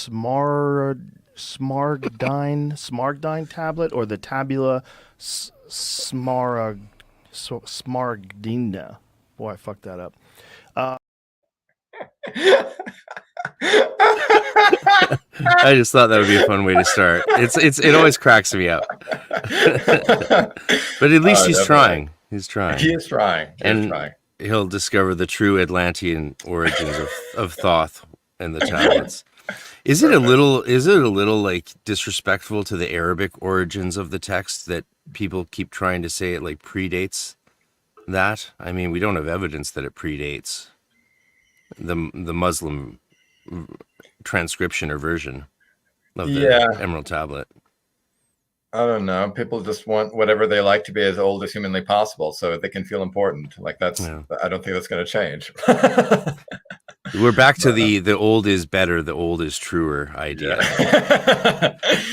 Smaragdine tablet or the Tabula Smaragdina. Boy, I fucked that up. I just thought that would be a fun way to start. It always cracks me up. But at least he's trying. He's trying. He is trying. He'll discover the true Atlantean origins of Thoth and the tablets. Is it a little like disrespectful to the Arabic origins of the text that people keep trying to say it like predates that? I mean, we don't have evidence that it predates the Muslim transcription or version of the Emerald Tablet. I don't know. People just want whatever they like to be as old as humanly possible so they can feel important. Like I don't think that's going to change. We're back to the old is better, the old is truer idea.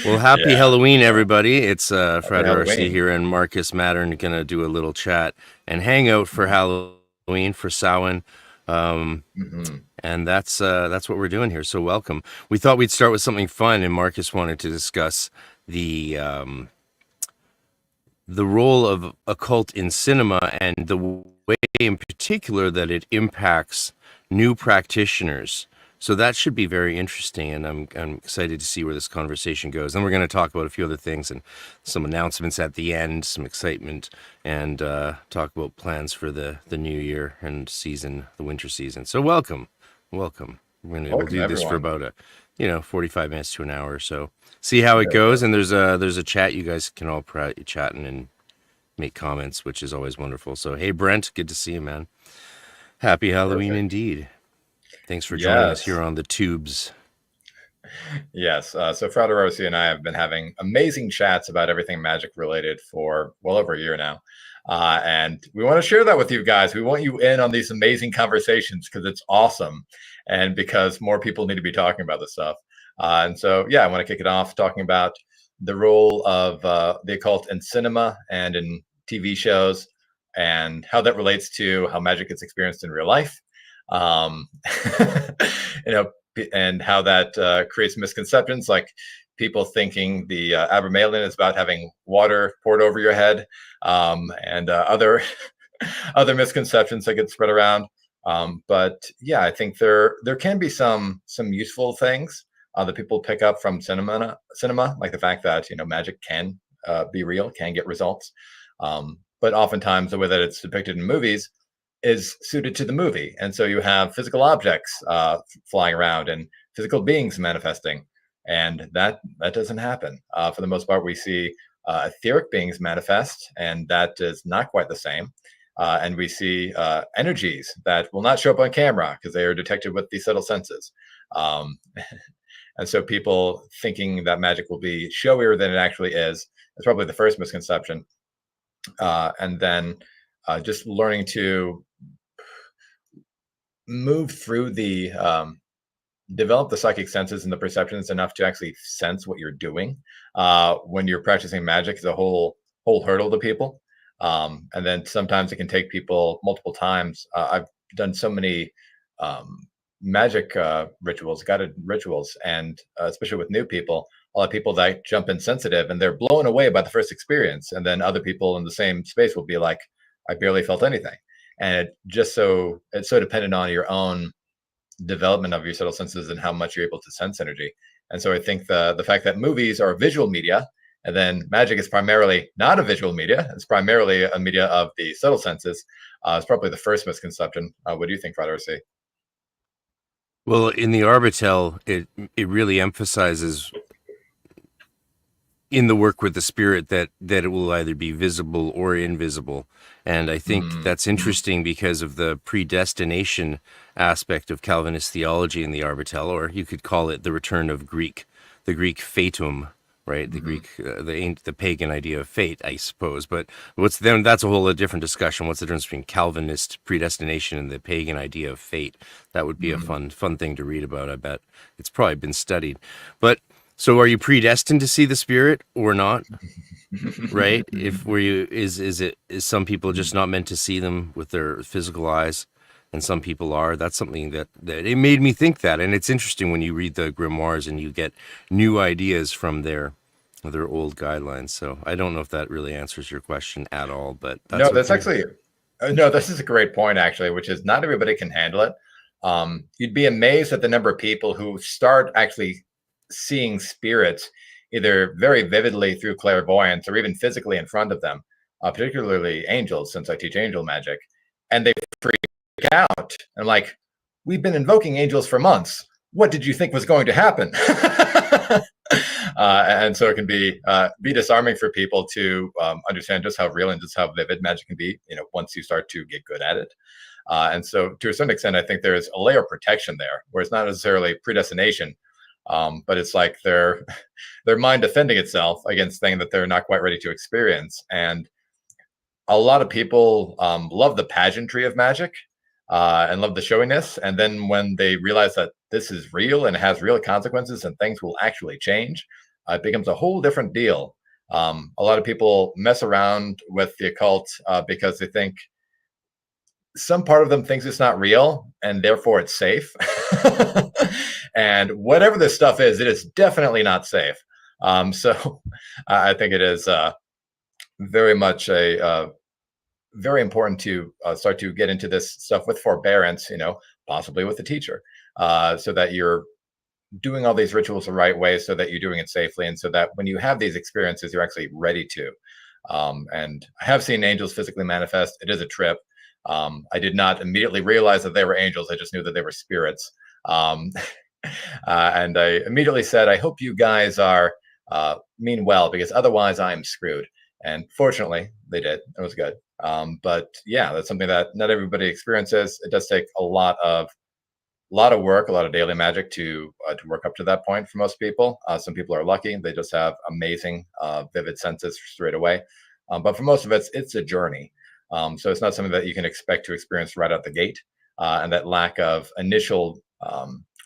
Well, happy Halloween, everybody. It's Fred RC here and Marcus Mattern going to do a little chat and hang out for Halloween, for Samhain. And that's what we're doing here. So welcome. We thought we'd start with something fun, and Marcus wanted to discuss the role of occult in cinema and the way in particular that it impacts new practitioners. So that should be very interesting, and I'm excited to see where this conversation goes. Then we're going to talk about a few other things and some announcements at the end, some excitement, and talk about plans for the new year and season, the winter season. So welcome. We'll do this for about 45 minutes to an hour or so. See how it goes, and there's a chat. You guys can all chatting and make comments, which is always wonderful. So hey, Brent, good to see you, man. Happy Halloween indeed. Thanks for joining us here on the tubes. Yes. So Frater Rossi and I have been having amazing chats about everything magic related for well over a year now. And we want to share that with you guys. We want you in on these amazing conversations because it's awesome and because more people need to be talking about this stuff. And so, I want to kick it off talking about the role of the occult in cinema and in TV shows and how that relates to how magic gets experienced in real life. And how that creates misconceptions, like people thinking the Abramelin is about having water poured over your head, and other misconceptions that get spread around. But I think there can be some useful things that people pick up from cinema, like the fact that magic can be real, can get results. But oftentimes the way that it's depicted in movies is suited to the movie. And so you have physical objects flying around and physical beings manifesting. And that doesn't happen. For the most part, we see etheric beings manifest, and that is not quite the same. And we see energies that will not show up on camera because they are detected with the subtle senses. And so people thinking that magic will be showier than it actually is probably the first misconception. And then just learning to move through develop the psychic senses and the perceptions enough to actually sense what you're doing when you're practicing magic is a whole hurdle to people. And then sometimes it can take people multiple times. I've done so many magic rituals, guided rituals, and especially with new people, a lot of people that jump in sensitive and they're blown away by the first experience. And then other people in the same space will be like, I barely felt anything. And it's so dependent on your own development of your subtle senses and how much you're able to sense energy. And so I think the fact that movies are visual media and then magic is primarily not a visual media, it's primarily a media of the subtle senses, is probably the first misconception. What do you think, Frater C? Well, in the Arbitel, it really emphasizes in the work with the spirit that it will either be visible or invisible. And I think that's interesting because of the predestination aspect of Calvinist theology in the Arbitel, or you could call it the return of the Greek fatum, right? The Greek, the pagan idea of fate, I suppose. But that's a whole different discussion. What's the difference between Calvinist predestination and the pagan idea of fate? That would be a fun thing to read about. I bet it's probably been studied. But so are you predestined to see the spirit or not? Right? Is some people just not meant to see them with their physical eyes and some people are. That's something that it made me think that, and it's interesting when you read the grimoires and you get new ideas from their old guidelines. So I don't know if that really answers your question at all, but that's No, that's okay. actually no, this is a great point actually, which is not everybody can handle it. You'd be amazed at the number of people who start actually seeing spirits either very vividly through clairvoyance or even physically in front of them, particularly angels, since I teach angel magic, and they freak out. I'm like, we've been invoking angels for months. What did you think was going to happen? And so it can be disarming for people to understand just how real and just how vivid magic can be. Once you start to get good at it. And so, to a certain extent, I think there's a layer of protection there, where it's not necessarily predestination, but it's like their mind defending itself against things that they're not quite ready to experience. And a lot of people love the pageantry of magic and love the showiness. And then when they realize that this is real and has real consequences and things will actually change, it becomes a whole different deal. A lot of people mess around with the occult because they think some part of them thinks it's not real and therefore it's safe. And whatever this stuff is, it is definitely not safe. So I think it is very much very important to start to get into this stuff with forbearance, possibly with the teacher, so that you're doing all these rituals the right way, so that you're doing it safely, and so that when you have these experiences, you're actually ready to. And I have seen angels physically manifest. It is a trip. I did not immediately realize that they were angels. I just knew that they were spirits. And I immediately said, I hope you guys are mean well, because otherwise I'm screwed. And fortunately, they did. It was good. But yeah, that's something that not everybody experiences. It does take a lot of work, a lot of daily magic to work up to that point for most people. Some people are lucky; they just have amazing, vivid senses straight away. But for most of it, it's a journey. So it's not something that you can expect to experience right out the gate. And that lack of initial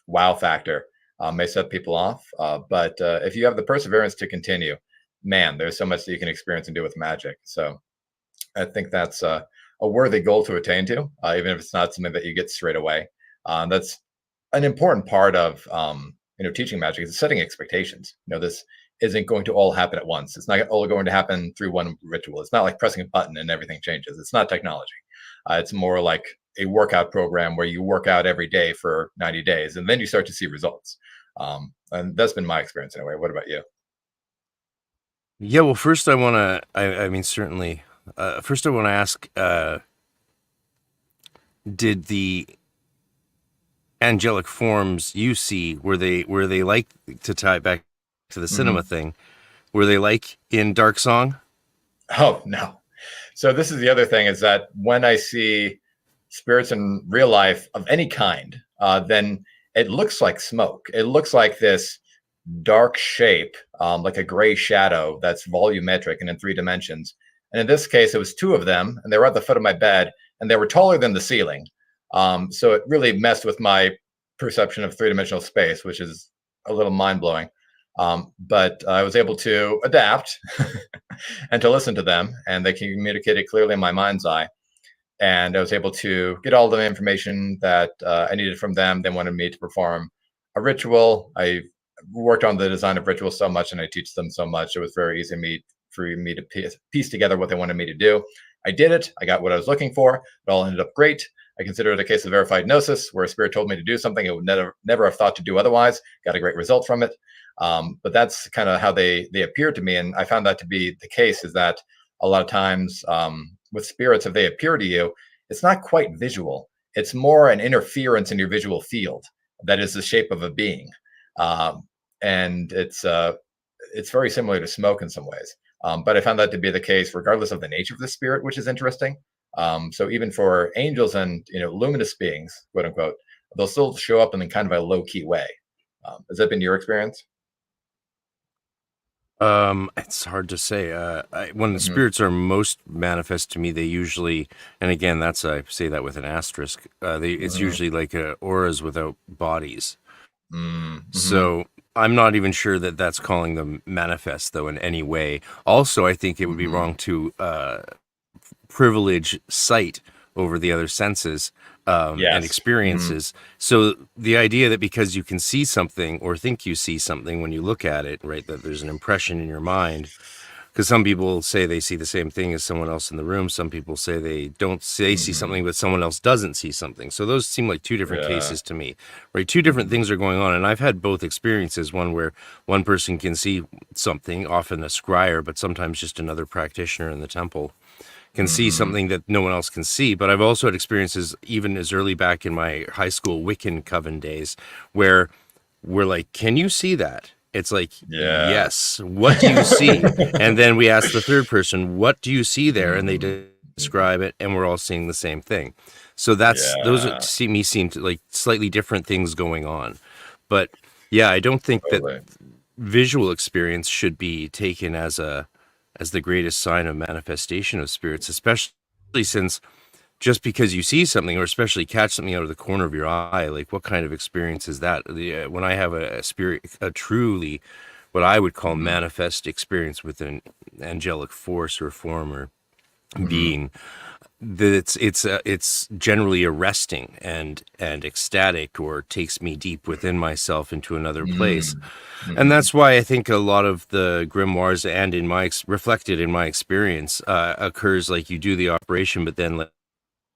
wow factor may set people off. But if you have the perseverance to continue, man, there's so much that you can experience and do with magic. So I think that's a worthy goal to attain to, even if it's not something that you get straight away. That's an important part of teaching magic, is setting expectations. This isn't going to all happen at once. It's not all going to happen through one ritual. It's not like pressing a button and everything changes. It's not technology. It's more like a workout program where you work out every day for 90 days and then you start to see results. And that's been my experience anyway. What about you? Yeah, well, first I want to, I mean, certainly, first I want to ask, did the angelic forms you see, were they like, to tie it back to the cinema thing, were they like in Dark Song? Oh, no. So this is the other thing, is that when I see spirits in real life of any kind, then it looks like smoke. It looks like this dark shape, like a gray shadow that's volumetric and in 3 dimensions. And in this case, it was 2 of them, and they were at the foot of my bed, and they were taller than the ceiling. So it really messed with my perception of 3-dimensional space, which is a little mind-blowing. But I was able to adapt and to listen to them, and they communicated clearly in my mind's eye. And I was able to get all the information that I needed from them. They wanted me to perform a ritual. I worked on the design of rituals so much, and I teach them so much. It was very easy for me to piece together what they wanted me to do. I did it. I got what I was looking for. It all ended up great. I consider it a case of verified gnosis, where a spirit told me to do something it would never have thought to do otherwise. Got a great result from it. But that's kind of how they appear to me. And I found that to be the case, is that a lot of times with spirits, if they appear to you, it's not quite visual. It's more an interference in your visual field that is the shape of a being. And it's very similar to smoke in some ways. But I found that to be the case regardless of the nature of the spirit, which is interesting. So even for angels and luminous beings, quote unquote, they'll still show up in kind of a low key way. Has that been your experience? It's hard to say. When the spirits are most manifest to me, they usually, and again, I say that with an asterisk. It's usually like auras without bodies. So I'm not even sure that that's calling them manifest, though, in any way. Also, I think it would be wrong to privilege sight over the other senses and Yes. experiences. So the idea that because you can see something or think you see something when you look at it, right, that there's an impression in your mind. Because some people say they see the same thing as someone else in the room. Some people say they don't say see something, but someone else doesn't see something. So those seem like two different Yeah. cases to me, right? Two different things are going on. And I've had both experiences, one where one person can see something, often a scryer, but sometimes just another practitioner in the temple can see something that no one else can see. But I've also had experiences even as early back in my high school Wiccan coven days where we're like, can you see that? It's like, Yeah. yes. What do you see? And then we ask the third person, what do you see there? And they describe it, and we're all seeing the same thing. So those seem to like slightly different things going on. But yeah, I don't think Totally. that visual experience should be taken as the greatest sign of manifestation of spirits, especially since just because you see something or especially catch something out of the corner of your eye, like what kind of experience is that? When I have a truly what I would call manifest experience with an angelic force or form or being, that it's generally arresting and ecstatic, or takes me deep within myself into another place. And that's why I think a lot of the grimoires and reflected in my experience occurs like you do the operation, but then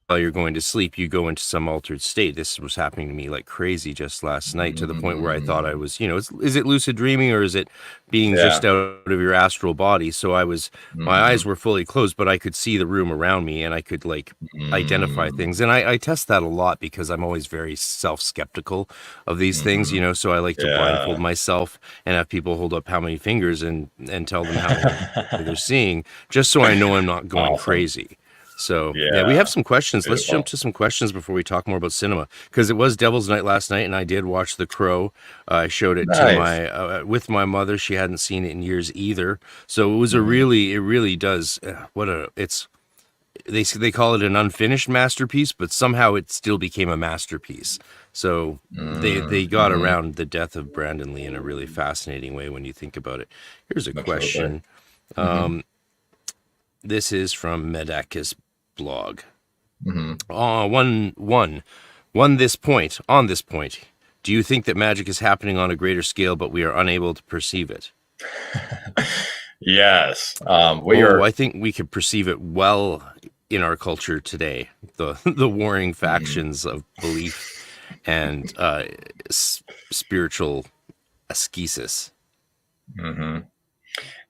while you're going to sleep, you go into some altered state. This was happening to me like crazy just last night, to the point where I thought I was, is it lucid dreaming or is it being just out of your astral body? So my eyes were fully closed, but I could see the room around me and I could like identify things. And I test that a lot because I'm always very self-skeptical of these things, so I like to blindfold myself and have people hold up how many fingers and tell them how many they're seeing, just so I know I'm not going crazy. So yeah, we have some questions. Let's jump to some questions before we talk more about cinema, because it was Devil's Night last night, and I did watch The Crow. I showed it to with my mother. She hadn't seen it in years either, so it was it really does. They call it an unfinished masterpiece, but somehow it still became a masterpiece. So they got around the death of Brandon Lee in a really fascinating way when you think about it. Here's a question. This is from Medaka's blog. On this point, do you think that magic is happening on a greater scale, but we are unable to perceive it? Yes. I think we could perceive it well in our culture today. The warring factions of belief and spiritual ascesis.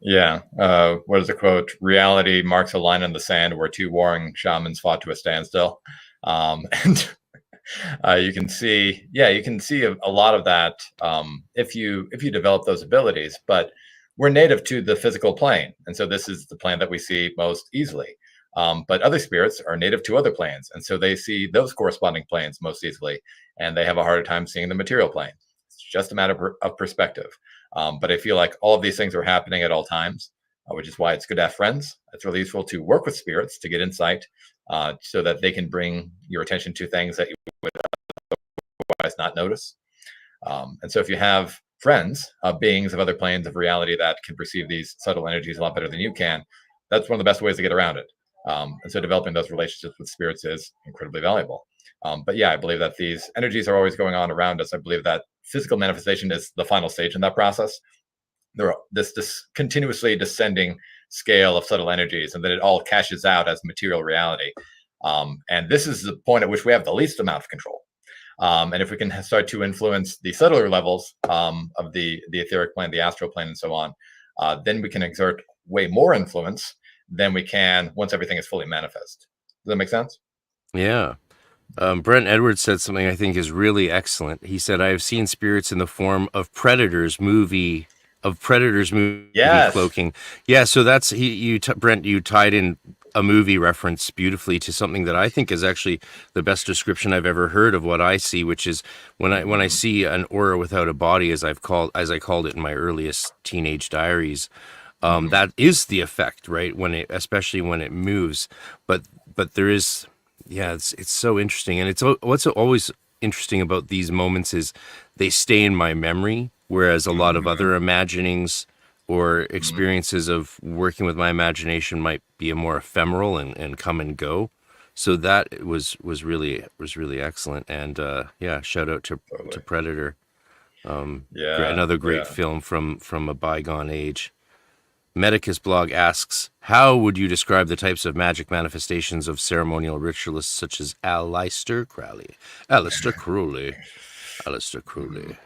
Yeah. What is the quote? Reality marks a line in the sand where two warring shamans fought to a standstill. And you can see a lot of that if you develop those abilities. But we're native to the physical plane, and so this is the plane that we see most easily. But other spirits are native to other planes, and so they see those corresponding planes most easily, and they have a harder time seeing the material plane. It's just a matter of perspective. But I feel like all of these things are happening at all times, which is why it's good to have friends. It's really useful to work with spirits to get insight, so that they can bring your attention to things that you would otherwise not notice. And so if you have friends, beings of other planes of reality that can perceive these subtle energies a lot better than you can, that's one of the best ways to get around it. And so developing those relationships with spirits is incredibly valuable. But yeah, I believe that these energies are always going on around us. I believe that physical manifestation is the final stage in that process. There are this continuously descending scale of subtle energies, and then it all cashes out as material reality. And this is the point at which we have the least amount of control. And if we can start to influence the subtler levels of the etheric plane, the astral plane, and so on, then we can exert way more influence than we can once everything is fully manifest. Does that make sense? Yeah. Brent Edwards said something I think is really excellent. He said, I have seen spirits in the form of Predators movie cloaking. Yeah, so that's Brent, you tied in a movie reference beautifully to something that I think is actually the best description I've ever heard of what I see, which is when I see an aura without a body, as I called it in my earliest teenage diaries. That is the effect, right? Especially when it moves, but there is. Yeah, it's so interesting, and what's always interesting about these moments is they stay in my memory, whereas a lot of other imaginings or experiences of working with my imagination might be a more ephemeral and come and go. So that was really excellent. And yeah, shout out to Totally. Predator. Yeah. Another great Yeah. film from a bygone age. Medicus blog asks, how would you describe the types of magic manifestations of ceremonial ritualists such as Aleister Crowley? Aleister Crowley. Aleister Crowley.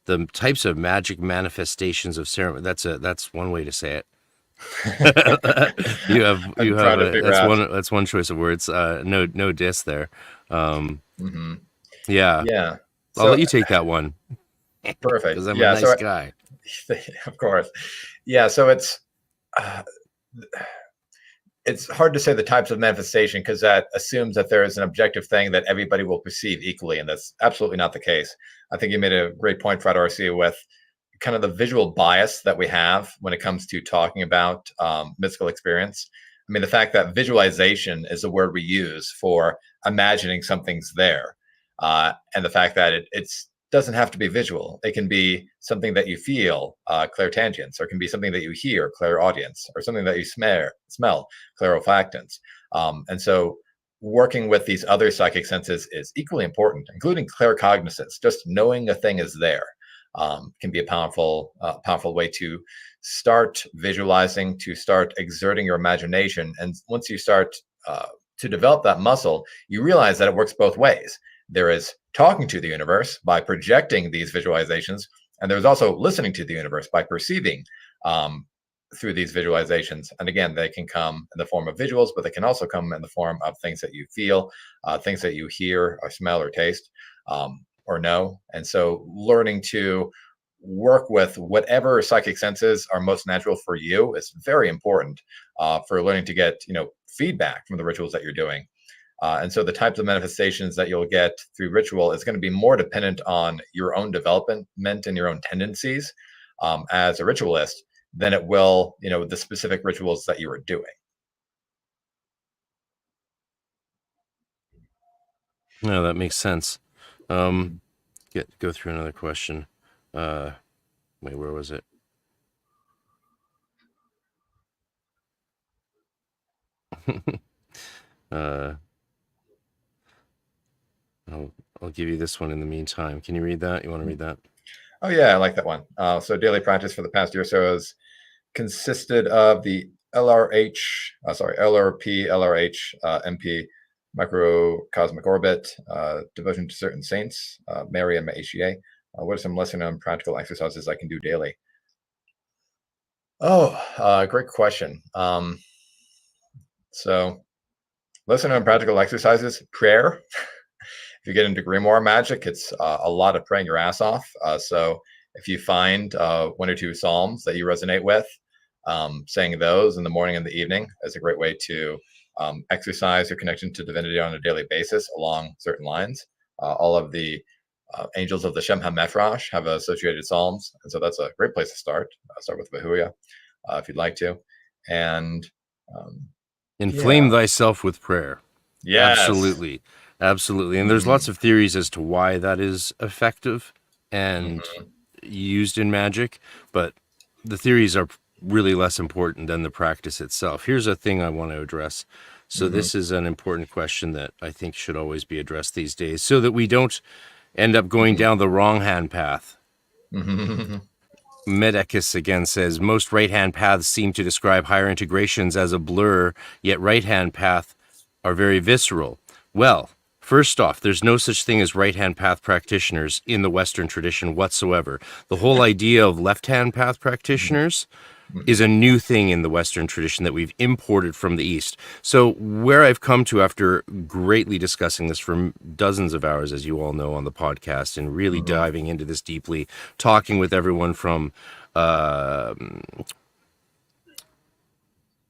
The types of magic manifestations of ceremony. That's one way to say it. you have I'm proud of figure out. that's one choice of words. No diss there. Hmm. Yeah, Yeah. I'll let So you take that one perfect. because I'm a Yeah. nice So guy. of course. Yeah. So uh, it's hard to say the types of manifestation because that assumes that there is an objective thing that everybody will perceive equally, and that's absolutely not the case. I think you made a great point, Fred Arcia, with kind of the visual bias that we have when it comes to talking about mystical experience. I mean, the fact that visualization is the word we use for imagining something's there, and the fact that it doesn't have to be visual. It can be something that you feel, clairtangence, or it can be something that you hear, clairaudience, or something that you smell, clairolfactance. And so working with these other psychic senses is equally important, including claircognizance. Just knowing a thing is there can be a powerful way to start visualizing, to start exerting your imagination. And once you start to develop that muscle, you realize that it works both ways. There is talking to the universe by projecting these visualizations, and there's also listening to the universe by perceiving through these visualizations. And again, they can come in the form of visuals, but they can also come in the form of things that you feel, things that you hear or smell or taste or know. And so learning to work with whatever psychic senses are most natural for you is very important for learning to get feedback from the rituals that you're doing. And so the types of manifestations that you'll get through ritual is going to be more dependent on your own development and your own tendencies as a ritualist than it will, the specific rituals that you are doing. No, that makes sense. Go through another question. Wait, where was it? uh, I'll give you this one in the meantime. Can you read that? You want to read that? Oh yeah, I like that one. So daily practice for the past year or so has consisted of the LRP, LRH, MP, microcosmic orbit, devotion to certain saints, Mary and Oíche. What are some lesser known practical exercises I can do daily? Oh, great question. So lesser known practical exercises, prayer. If you get into grimoire magic, it's a lot of praying your ass off. So if you find one or two psalms that you resonate with, saying those in the morning and the evening is a great way to exercise your connection to divinity on a daily basis along certain lines. All of the angels of the Shem HaMephrash have associated psalms, and so that's a great place to start. Start with Vahuya if you'd like to. And inflame thyself with prayer. Yes. Absolutely. And there's lots of theories as to why that is effective and used in magic, but the theories are really less important than the practice itself. Here's a thing I want to address. So this is an important question that I think should always be addressed these days so that we don't end up going down the wrong hand path. Medicus again says, most right-hand paths seem to describe higher integrations as a blur, yet right-hand path are very visceral. Well, first off, there's no such thing as right-hand path practitioners in the Western tradition whatsoever. The whole idea of left-hand path practitioners is a new thing in the Western tradition that we've imported from the East. So where I've come to after greatly discussing this for dozens of hours, as you all know, on the podcast, and really diving into this deeply, talking with everyone from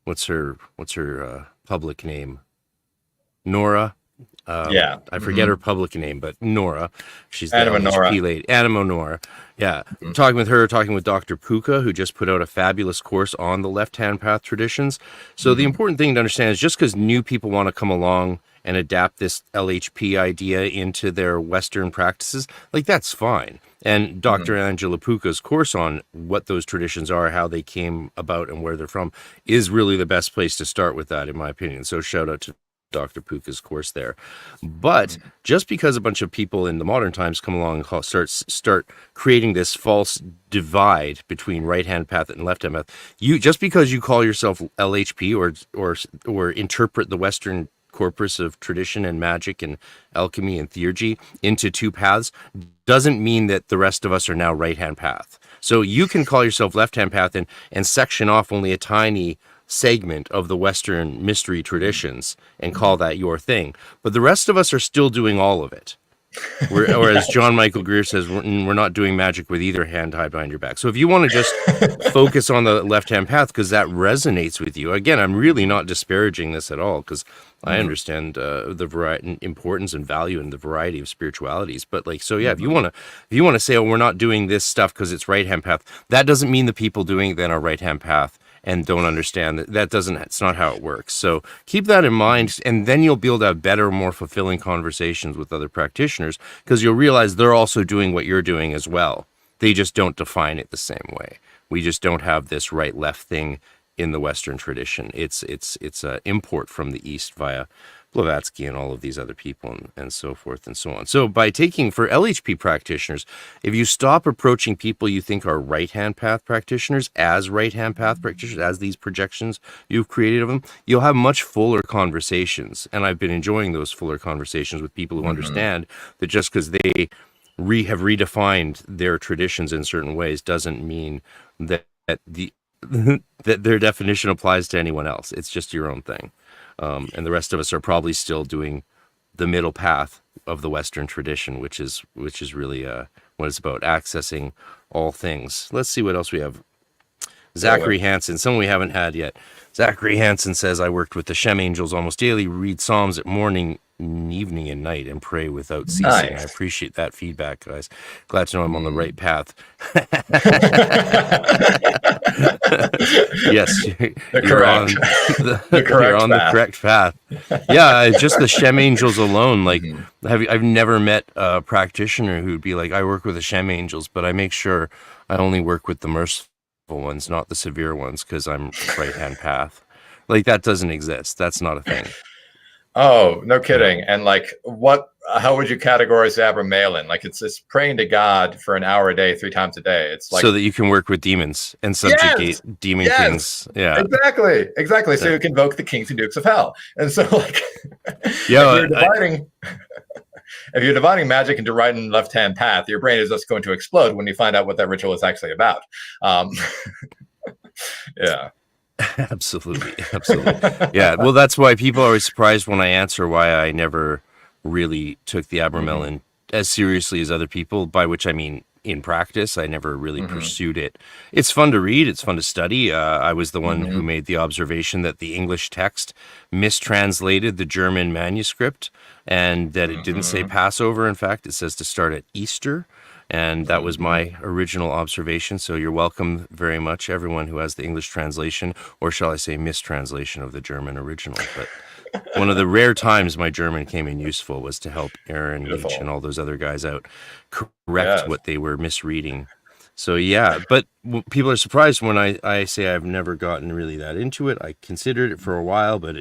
what's her public name? Nora. I forget her public name, but Nora. She's the LHP lady. Anima Nora. Yeah. Talking with her, talking with Dr. Puka, who just put out a fabulous course on the left-hand path traditions. So the important thing to understand is just because new people want to come along and adapt this LHP idea into their Western practices, like that's fine. And Dr. Angela Puca's course on what those traditions are, how they came about, and where they're from is really the best place to start with that, in my opinion. So shout out to Dr. Puca's course there. But just because a bunch of people in the modern times come along and start creating this false divide between right-hand path and left-hand path, just because you call yourself LHP or interpret the Western corpus of tradition and magic and alchemy and theurgy into two paths doesn't mean that the rest of us are now right-hand path. So you can call yourself left-hand path and section off only a tiny segment of the Western mystery traditions and call that your thing. But the rest of us are still doing all of it. Or as John Michael Greer says, we're not doing magic with either hand tied behind your back. So if you want to just focus on the left-hand path because that resonates with you, again, I'm really not disparaging this at all because I understand the variety, importance and value in the variety of spiritualities. But like, so yeah, if you want to say, oh, we're not doing this stuff because it's right-hand path, that doesn't mean the people doing it then are right-hand path and don't understand it's not how it works. So keep that in mind, and then you'll be able to have better, more fulfilling conversations with other practitioners because you'll realize they're also doing what you're doing as well. They just don't define it the same way. We just don't have this right-left thing in the Western tradition. It's an import from the East via Blavatsky and all of these other people and so forth and so on. So by taking, for LHP practitioners, if you stop approaching people you think are right-hand path practitioners as right-hand path practitioners, as these projections you've created of them, you'll have much fuller conversations. And I've been enjoying those fuller conversations with people who understand that just because they have redefined their traditions in certain ways doesn't mean that that their definition applies to anyone else. It's just your own thing. And the rest of us are probably still doing the middle path of the Western tradition, which is really what it's about, accessing all things. Let's see what else we have. Zachary Hansen, someone we haven't had yet. Zachary Hansen says, I worked with the Shem Angels almost daily, read Psalms at morning, evening, and night, and pray without ceasing. Nice. I appreciate that feedback, guys. Glad to know I'm on the right path. Yes, you're on the correct path. Yeah, just the Shem Angels alone. Like, I've never met a practitioner who'd be like, I work with the Shem Angels, but I make sure I only work with the merciful ones, not the severe ones, because I'm right-hand path. Like, that doesn't exist. That's not a thing. Oh, no kidding. And like, how would you categorize Abramelin? Like, it's just praying to God for an hour a day, 3 times a day. It's like, so that you can work with demons and subjugate demon kings. Yeah, exactly. So you can invoke the kings and dukes of hell. And so, like, yeah, if you're dividing magic into right and left-hand path, your brain is just going to explode when you find out what that ritual is actually about. Yeah. Absolutely. Yeah. Well, that's why people are always surprised when I answer why I never really took the Abramelin as seriously as other people, by which I mean in practice. I never really pursued it. It's fun to read. It's fun to study. I was the one who made the observation that the English text mistranslated the German manuscript and that it didn't say Passover. In fact, it says to start at Easter. And that was my original observation. So you're welcome very much, everyone who has the English translation, or shall I say mistranslation of the German original. But one of the rare times my German came in useful was to help Aaron, Oíche, and all those other guys out correct what they were misreading. So yeah, but people are surprised when I say I've never gotten really that into it. I considered it for a while, but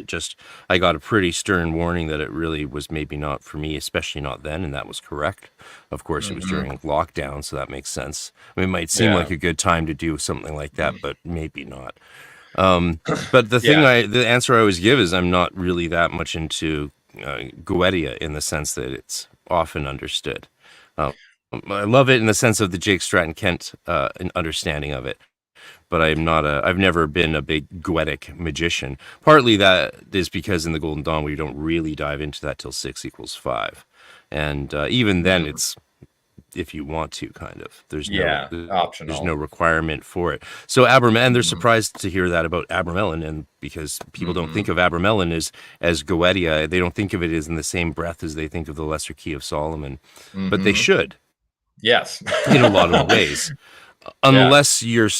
I got a pretty stern warning that it really was maybe not for me, especially not then, and that was correct. Of course, it was during lockdown, so that makes sense. I mean, it might seem like a good time to do something like that, but maybe not. But the answer I always give is I'm not really that much into Goetia in the sense that it's often understood. I love it in the sense of the Jake Stratton Kent understanding of it, but I've never been a big Goetic magician. Partly that is because in the Golden Dawn we don't really dive into that till 6 = 5, and even then it's if you want to, kind of. There's optional. There's no requirement for it. So Abramelin, they're surprised to hear that about Abramelin, and because people don't think of Abramelin as Goetia, they don't think of it as in the same breath as they think of the Lesser Key of Solomon, but they should. Yes. In a lot of ways. unless you're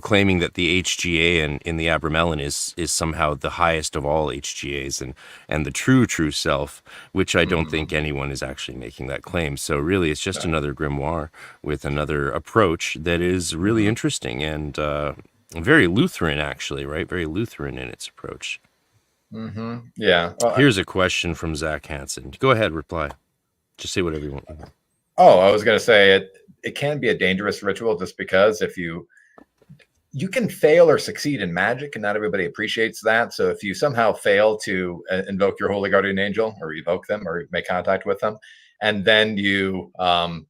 claiming that the HGA in the Abramelin is somehow the highest of all HGAs and the true self, which I don't think anyone is actually making that claim. So really it's just another grimoire with another approach that is really interesting and very Lutheran, actually, right? Very Lutheran in its approach. Yeah. Well, here's a question from Zach Hansen. Go ahead, reply. Just say whatever you want. Oh, I was going to say it can be a dangerous ritual just because if you can fail or succeed in magic, and not everybody appreciates that. So if you somehow fail to invoke your holy guardian angel or evoke them or make contact with them, and then you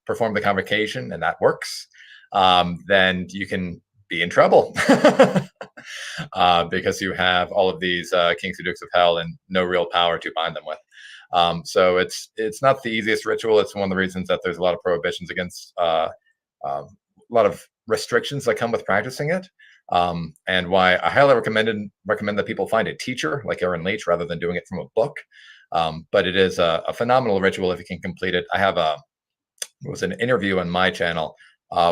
perform the convocation and that works, then you can be in trouble because you have all of these kings and dukes of hell and no real power to bind them with. So it's not the easiest ritual. It's one of the reasons that there's a lot of prohibitions against a lot of restrictions that come with practicing it. And why I highly recommend that people find a teacher like Aaron Leach rather than doing it from a book. But it is a phenomenal ritual if you can complete it. I have it was an interview on my channel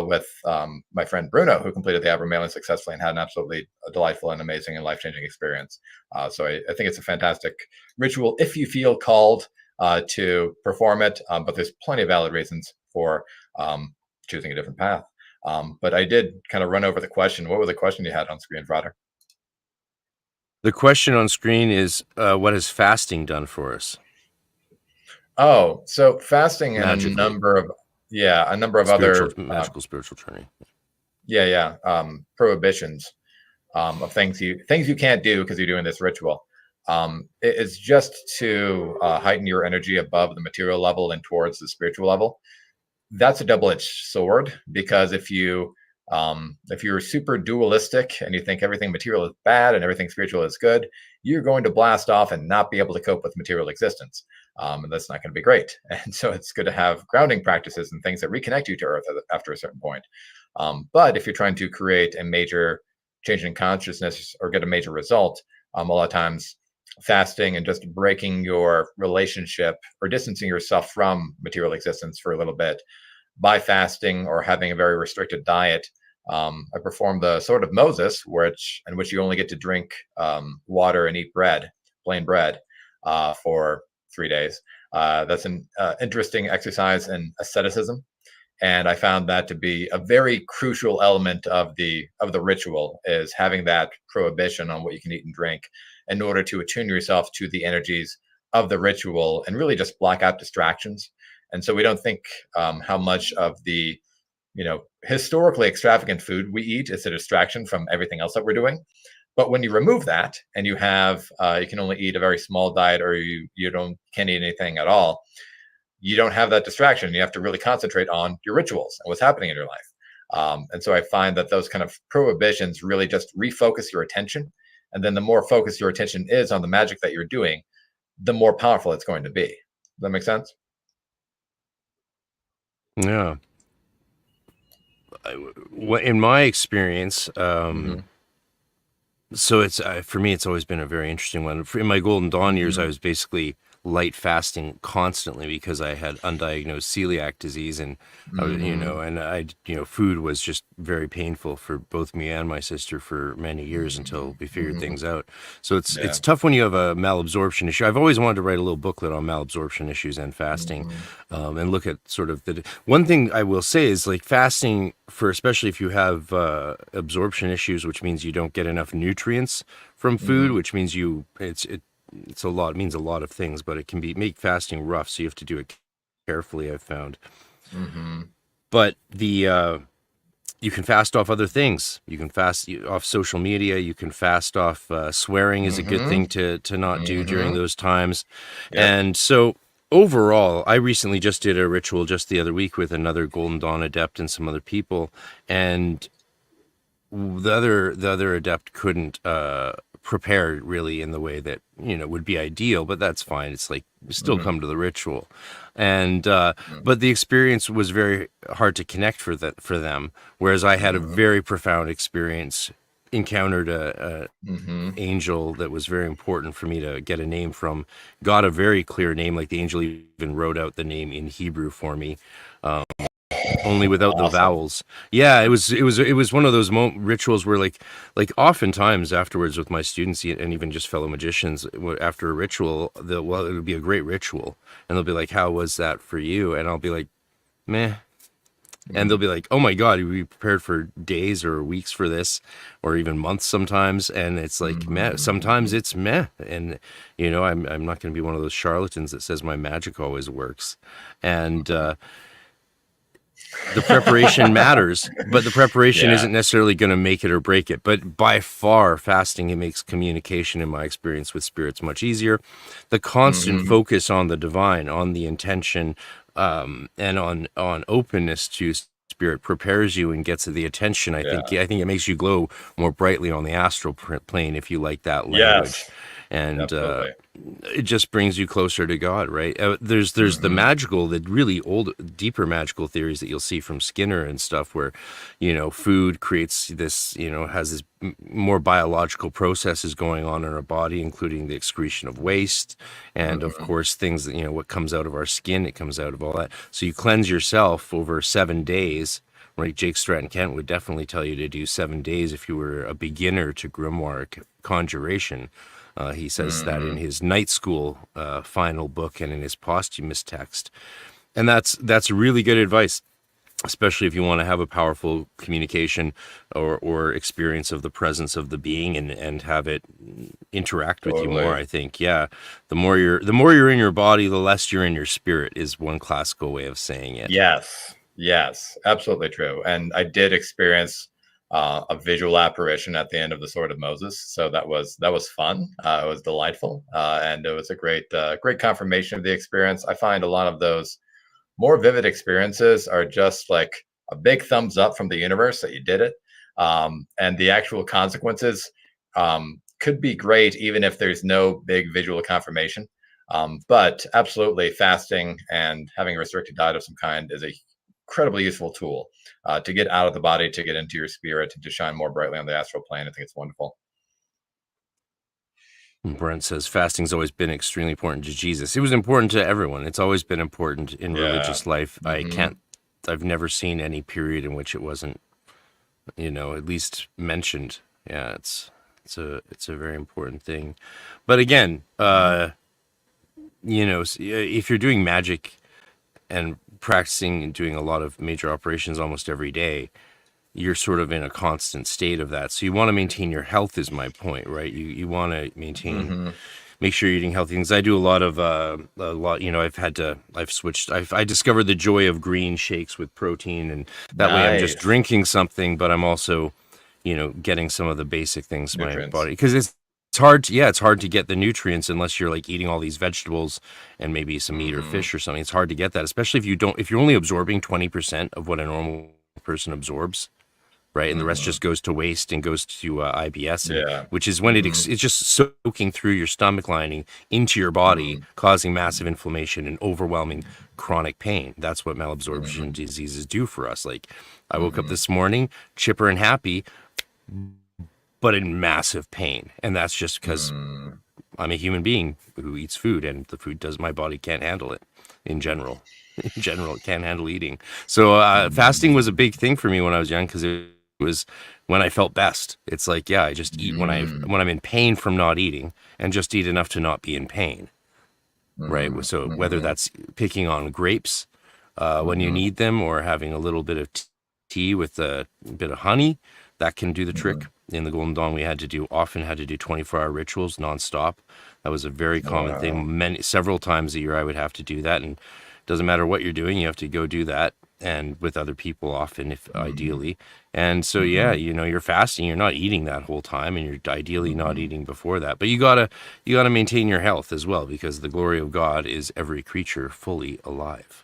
with my friend Bruno, who completed the Abramelin successfully and had an absolutely delightful and amazing and life-changing experience. So I think it's a fantastic ritual if you feel called to perform it, but there's plenty of valid reasons for choosing a different path. But I did kind of run over the question. What was the question you had on screen, Frater? The question on screen is, what has fasting done for us? Oh, so fasting and Magically. a number of other magical spiritual journey. Prohibitions of things you can't do because you're doing this ritual. It's just to heighten your energy above the material level and towards the spiritual level. That's a double-edged sword, because if you're super dualistic and you think everything material is bad and everything spiritual is good, you're going to blast off and not be able to cope with material existence. And that's not going to be great. And so it's good to have grounding practices and things that reconnect you to Earth after a certain point. But if you're trying to create a major change in consciousness or get a major result, a lot of times fasting and just breaking your relationship or distancing yourself from material existence for a little bit by fasting or having a very restricted diet. I performed the Sword of Moses, in which you only get to drink water and eat plain bread, for 3 days. That's an interesting exercise in asceticism, and I found that to be a very crucial element of the ritual, is having that prohibition on what you can eat and drink in order to attune yourself to the energies of the ritual and really just block out distractions. And so we don't think how much of the historically extravagant food we eat is a distraction from everything else that we're doing. But when you remove that and you have you can only eat a very small diet, or you can't eat anything at all, you don't have that distraction. You have to really concentrate on your rituals and what's happening in your life. And so I find that those kind of prohibitions really just refocus your attention. And then the more focused your attention is on the magic that you're doing, the more powerful it's going to be. Does that make sense? Yeah. In my experience, so it's for me, it's always been a very interesting one. In my Golden Dawn years, I was basically light fasting constantly because I had undiagnosed celiac disease, and food was just very painful for both me and my sister for many years until we figured things out. So it's tough when you have a malabsorption issue. I've always wanted to write a little booklet on malabsorption issues and fasting, and look at sort of one thing I will say is, like, fasting for, especially if you have absorption issues, which means you don't get enough nutrients from food, which means it means a lot of things, but it can make fasting rough. So you have to do it carefully, I've found. But you can fast off other things. You can fast off social media. You can fast off swearing is a good thing to not do during those times. And so overall, I recently just did a ritual just the other week with another Golden Dawn adept and some other people, and the other adept couldn't prepare really in the way that would be ideal, but that's fine. It's like, still come to the ritual, and but the experience was very hard to connect for them, whereas I had a very profound experience, encountered a angel that was very important for me to get a name from, got a very clear name, like the angel even wrote out the name in Hebrew for me, only without the Awesome. vowels. Yeah, it was one of those rituals where like oftentimes afterwards with my students and even just fellow magicians, after a ritual, well, it would be a great ritual, and they'll be like, "How was that for you?" And I'll be like, "Meh." And they'll Mm. be like, "Oh my God, we prepared for days or weeks for this, or even months sometimes." And it's like, meh. Sometimes Mhm. it's meh. And I'm not going to be one of those charlatans that says my magic always works. And the preparation matters, but the preparation Yeah. isn't necessarily going to make it or break it. But by far, fasting, it makes communication, in my experience, with spirits much easier. The constant Hmm. focus on the divine, on the intention, and on openness to spirit prepares you and gets the attention. I think Yeah. I think it makes you glow more brightly on the astral plane if you like that language, Yes. and Absolutely. it just brings you closer to God, right? There's the Hmm. magical, the really old, deeper magical theories that you'll see from Skinner and stuff, where food creates this, has this more biological processes going on in our body, including the excretion of waste, and of Hmm. course things that what comes out of our skin, it comes out of all that. So you cleanse yourself over 7 days. Right, Jake Stratton Kent would definitely tell you to do 7 days if you were a beginner to grimoire conjuration. He says that in Hmm. his night school final book and in his posthumous text, and that's really good advice, especially if you want to have a powerful communication or experience of the presence of the being and have it interact with you more. Totally. I think, yeah, the more you're in your body, the less you're in your spirit is one classical way of saying it. Yes. Yes. Absolutely true. And I did experience a visual apparition at the end of the Sword of Moses, so that was fun. It was delightful, and it was a great confirmation of the experience. I find a lot of those more vivid experiences are just like a big thumbs up from the universe that you did it. And the actual consequences could be great even if there's no big visual confirmation. But absolutely, fasting and having a restricted diet of some kind is a incredibly useful tool to get out of the body, to get into your spirit, and to shine more brightly on the astral plane. I think it's wonderful. Brent says fasting's always been extremely important to Jesus. It was important to everyone. It's always been important in Yeah. religious life. Hmm. I've never seen any period in which it wasn't, at least mentioned. Yeah, it's a very important thing. But again, if you're doing magic and practicing and doing a lot of major operations almost every day, you're sort of in a constant state of that. So you want to maintain your health is my point, right? You want to Hmm. make sure you're eating healthy things. I do a lot of I discovered the joy of green shakes with protein, and that way I'm just Nice. drinking something, but I'm also, getting some of the basic things to my Nutrients. body, because it's hard to, yeah, it's hard to get the nutrients unless you're like eating all these vegetables and maybe some meat or Hmm. fish or something. It's hard to get that, especially if you're only absorbing 20% of what a normal person absorbs, right? And the rest Hmm. just goes to waste and goes to IBS, and Yeah. which is when Hmm. it's just soaking through your stomach lining into your body, Hmm. causing massive inflammation and overwhelming chronic pain. That's what malabsorption Hmm. diseases do for us. Like, I woke up Hmm. this morning chipper and happy, but in massive pain, and that's just because Mm. I'm a human being who eats food, and the food does my body can't handle it in general. In general, it can't handle eating. So fasting was a Mm. big thing for me when I was young, because it was when I felt best. It's like, yeah, I just eat when Mm. I'm in pain from not eating, and just eat enough to not be in pain, right? Mhm. So whether Mhm. that's picking on grapes when you Mhm. need them, or having a little bit of tea with a bit of honey, that can do the trick. Mhm. In the Golden Dawn, we often had to do 24-hour rituals nonstop. That was a very common Wow. thing. Several times a year, I would have to do that, and it doesn't matter what you're doing, you have to go do that, and with other people often, if Mhm. ideally. And so, yeah, Mhm. you're fasting, you're not eating that whole time, and you're ideally not Mhm. eating before that. But you gotta maintain your health as well, because the glory of God is every creature fully alive.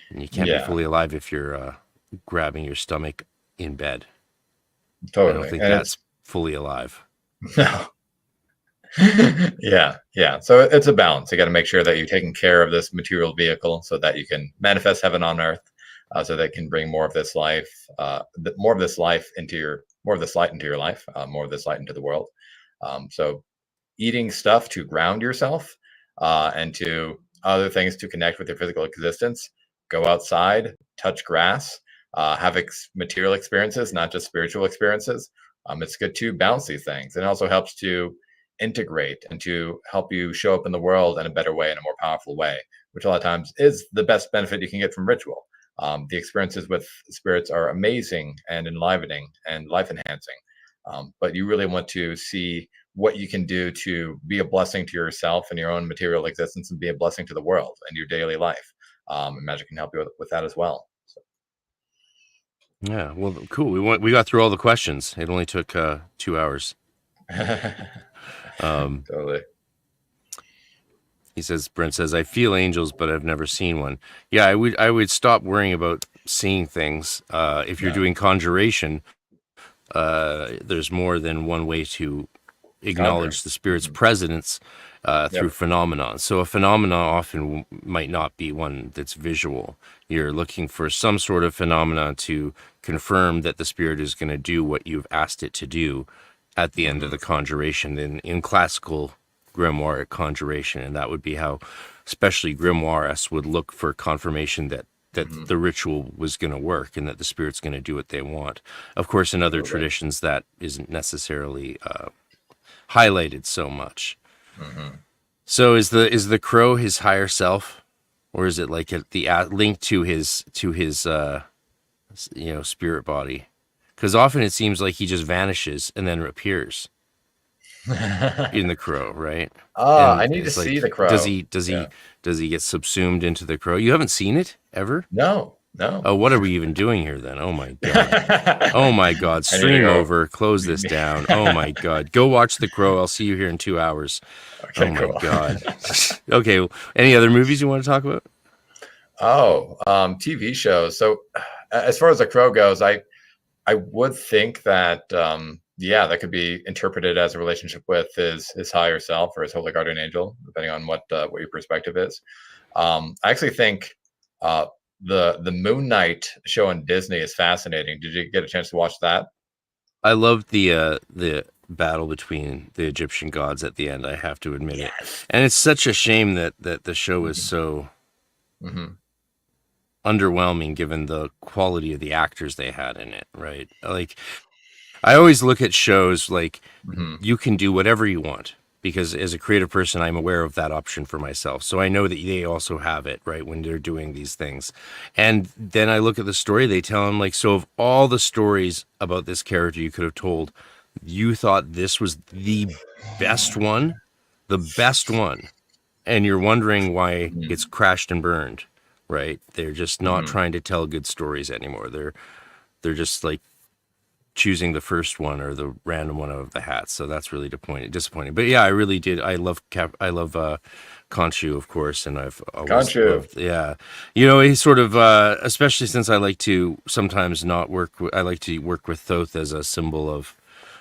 And you can't be Yeah, fully alive if you're grabbing your stomach in bed. I don't totally. think And that's it's fully alive. no. Yeah, yeah. So it's a balance. You got to make sure that you're taking care of this material vehicle so that you can manifest heaven on earth, so that can bring more of this life, more of this life into more of this light into your life, more of this light into the world. So eating stuff to ground yourself, and to other things to connect with your physical existence go outside, touch grass, have material experiences, not just spiritual experiences. It's good to balance these things. And it also helps to integrate and to help you show up in the world in a better way, in a more powerful way, which a lot of times is the best benefit you can get from ritual. The experiences with spirits are amazing and enlivening and life enhancing. But you really want to see what you can do to be a blessing to yourself and your own material existence, and be a blessing to the world and your daily life. And magic can help you with that as well. So. Yeah, well, cool. We got through all the questions. It only took 2 hours. Totally. He says, Brent says, I feel angels, but I've never seen one. Yeah, I would stop worrying about seeing things. If you're doing conjuration, there's more than one way to acknowledge the spirit's presence through phenomenon. So a phenomenon often might not be one that's visual. You're looking for some sort of phenomena to confirm that the spirit is going to do what you've asked it to do at the end of the conjuration in classical grimoire conjuration. And that would be how especially grimoires would look for confirmation that the ritual was going to work and that the spirit's going to do what they want. Of course, in other traditions, that isn't necessarily highlighted so much. So is the crow his higher self, or is it like the link to his spirit body? Because often it seems like he just vanishes and then appears in the crow, right? I need to see the crow. Does he get subsumed into the crow? You haven't seen it ever? No. Oh, what are we even doing here then? Oh my god. Oh my god. Stream over. Close this down. Oh my god. Go watch The Crow. I'll see you here in 2 hours. Okay, oh my cool. god. Okay. Any other movies you want to talk about? TV shows. So as far as The Crow goes, I would think that that could be interpreted as a relationship with his higher self or his holy guardian angel, depending on what your perspective is. I actually think the Moon Knight show on Disney is fascinating. Did you get a chance to watch that? I loved the battle between the Egyptian gods at the end, I have to admit it. And it's such a shame that the show is so underwhelming given the quality of the actors they had in it, right? Like, I always look at shows like you can do whatever you want, because as a creative person, I'm aware of that option for myself. So I know that they also have it, right, when they're doing these things. And then I look at the story they tell, them like, so of all the stories about this character you could have told, you thought this was the best one, and you're wondering why it's crashed and burned, right? They're just not trying to tell good stories anymore. They're just like choosing the first one or the random one out of the hat. So that's really disappointing. But yeah, I really did. I love Khonshu, of course, and I've always loved, he's sort of especially since I like to sometimes not work. I like to work with Thoth as a symbol of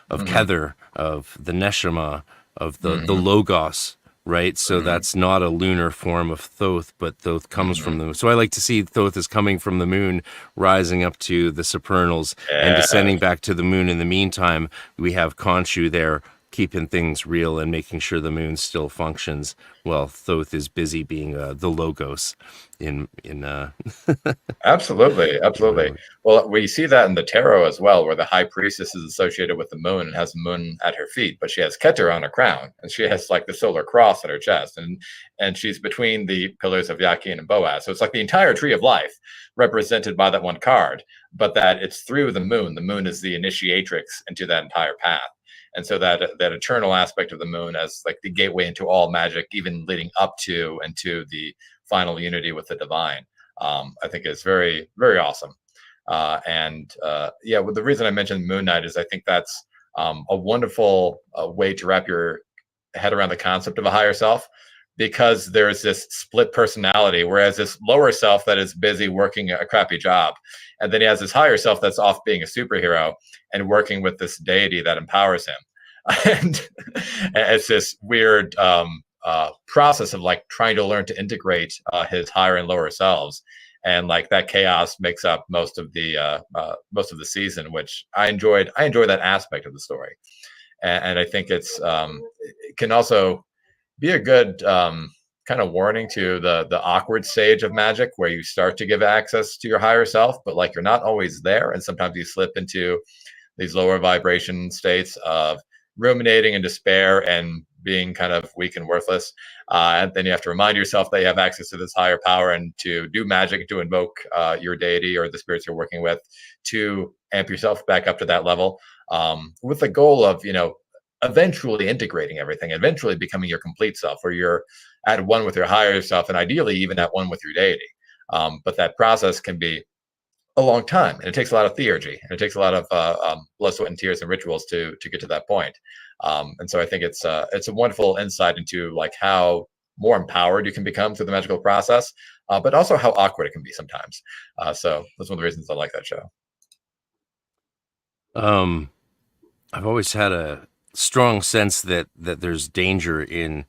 Kether, of the Neshama, of the Logos. Right, so that's not a lunar form of Thoth, but Thoth comes from the moon. So I like to see Thoth as coming from the moon, rising up to the supernals, and descending back to the moon. In the meantime, we have Khonshu there, keeping things real and making sure the moon still functions while Thoth is busy being the Logos in Absolutely. Well, we see that in the tarot as well, where the high priestess is associated with the moon and has the moon at her feet, but she has Keter on her crown, and she has like the solar cross at her chest, and she's between the pillars of Yakin and Boaz. So it's like the entire tree of life represented by that one card, but that it's through the moon. The moon is the initiatrix into that entire path. And so that eternal aspect of the moon as like the gateway into all magic, even leading up to and to the final unity with the divine, I think is very, very awesome. Well, the reason I mentioned Moon Knight is I think that's a wonderful way to wrap your head around the concept of a higher self, because there's this split personality, whereas this lower self that is busy working a crappy job, and then he has this higher self that's off being a superhero and working with this deity that empowers him. And it's this weird process of like trying to learn to integrate his higher and lower selves, and like that chaos makes up most of the season, which I enjoyed. I enjoy that aspect of the story, and I think it can also be a good kind of warning to the awkward stage of magic where you start to give access to your higher self, but like you're not always there, and sometimes you slip into these lower vibration states of ruminating and despair and being kind of weak and worthless. And then you have to remind yourself that you have access to this higher power and to do magic, to invoke your deity or the spirits you're working with, to amp yourself back up to that level, with the goal of, eventually integrating everything, eventually becoming your complete self, where you're at one with your higher self, and ideally even at one with your deity. But that process can be a long time, and it takes a lot of theurgy, and it takes a lot of blood, sweat, and tears and rituals to get to that point. And so I think it's a wonderful insight into like how more empowered you can become through the magical process, but also how awkward it can be sometimes. So that's one of the reasons I like that show. I've always had a strong sense that there's danger in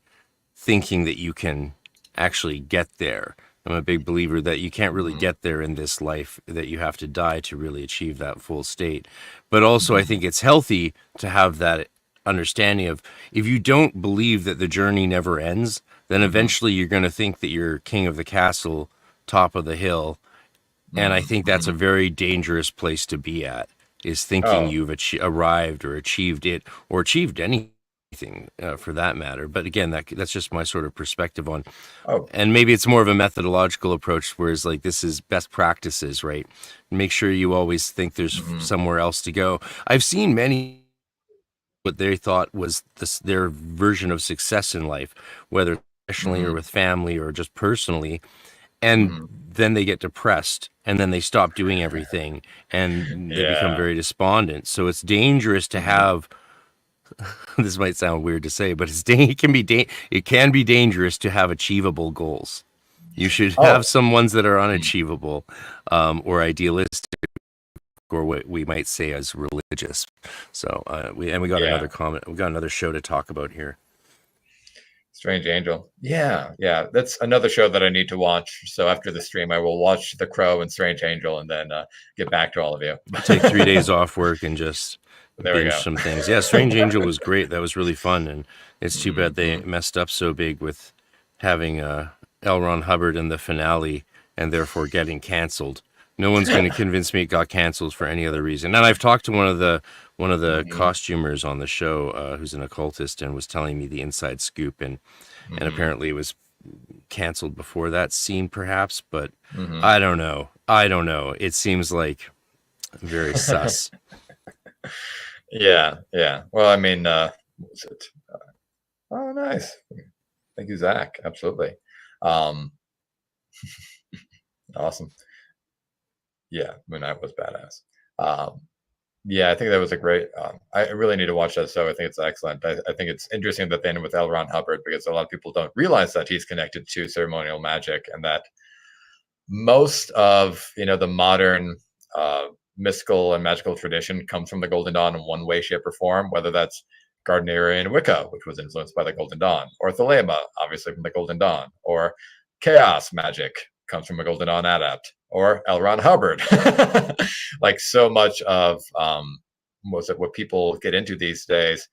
thinking that you can actually get there. I'm a big believer that you can't really get there in this life, that you have to die to really achieve that full state. But also I think it's healthy to have that understanding of, if you don't believe that the journey never ends, then eventually you're going to think that you're king of the castle, top of the hill. And I think that's a very dangerous place to be at, is thinking you've arrived or achieved it, or achieved anything for that matter. But again, that's just my sort of perspective on, and maybe it's more of a methodological approach, whereas like this is best practices, right? Make sure you always think there's somewhere else to go. I've seen many what they thought was their version of success in life, whether professionally or with family or just personally, and then they get depressed, and then they stop doing everything, and they become very despondent. So it's dangerous to have. This might sound weird to say, but it can be dangerous to have achievable goals. You should have some ones that are unachievable, or idealistic, or what we might say as religious. So we got another comment. We got another show to talk about here. Strange Angel. Yeah. That's another show that I need to watch. So after the stream, I will watch The Crow and Strange Angel, and then get back to all of you. Take 3 days off work and just binge go. some things. Yeah, Strange Angel was great. That was really fun, and it's too bad they messed up so big with having L. Ron Hubbard in the finale, and therefore getting canceled. No one's going to convince me it got canceled for any other reason. And I've talked to one of the costumers on the show, who's an occultist, and was telling me the inside scoop, and apparently it was canceled before that scene, perhaps. But I don't know. It seems like very sus. Yeah. Well, I mean, what was it? Oh, nice. Thank you, Zach. Absolutely. Awesome. Yeah, Moon Knight was badass. Yeah, I think that was a great. I really need to watch that show. I think it's excellent. I think it's interesting that they ended with L. Ron Hubbard, because a lot of people don't realize that he's connected to ceremonial magic, and that most of the modern mystical and magical tradition comes from the Golden Dawn in one way, shape, or form. Whether that's Gardnerian Wicca, which was influenced by the Golden Dawn, or Thelema, obviously from the Golden Dawn, or chaos magic comes from a Golden Dawn adept, or L. Ron Hubbard. Like so much of what people get into these days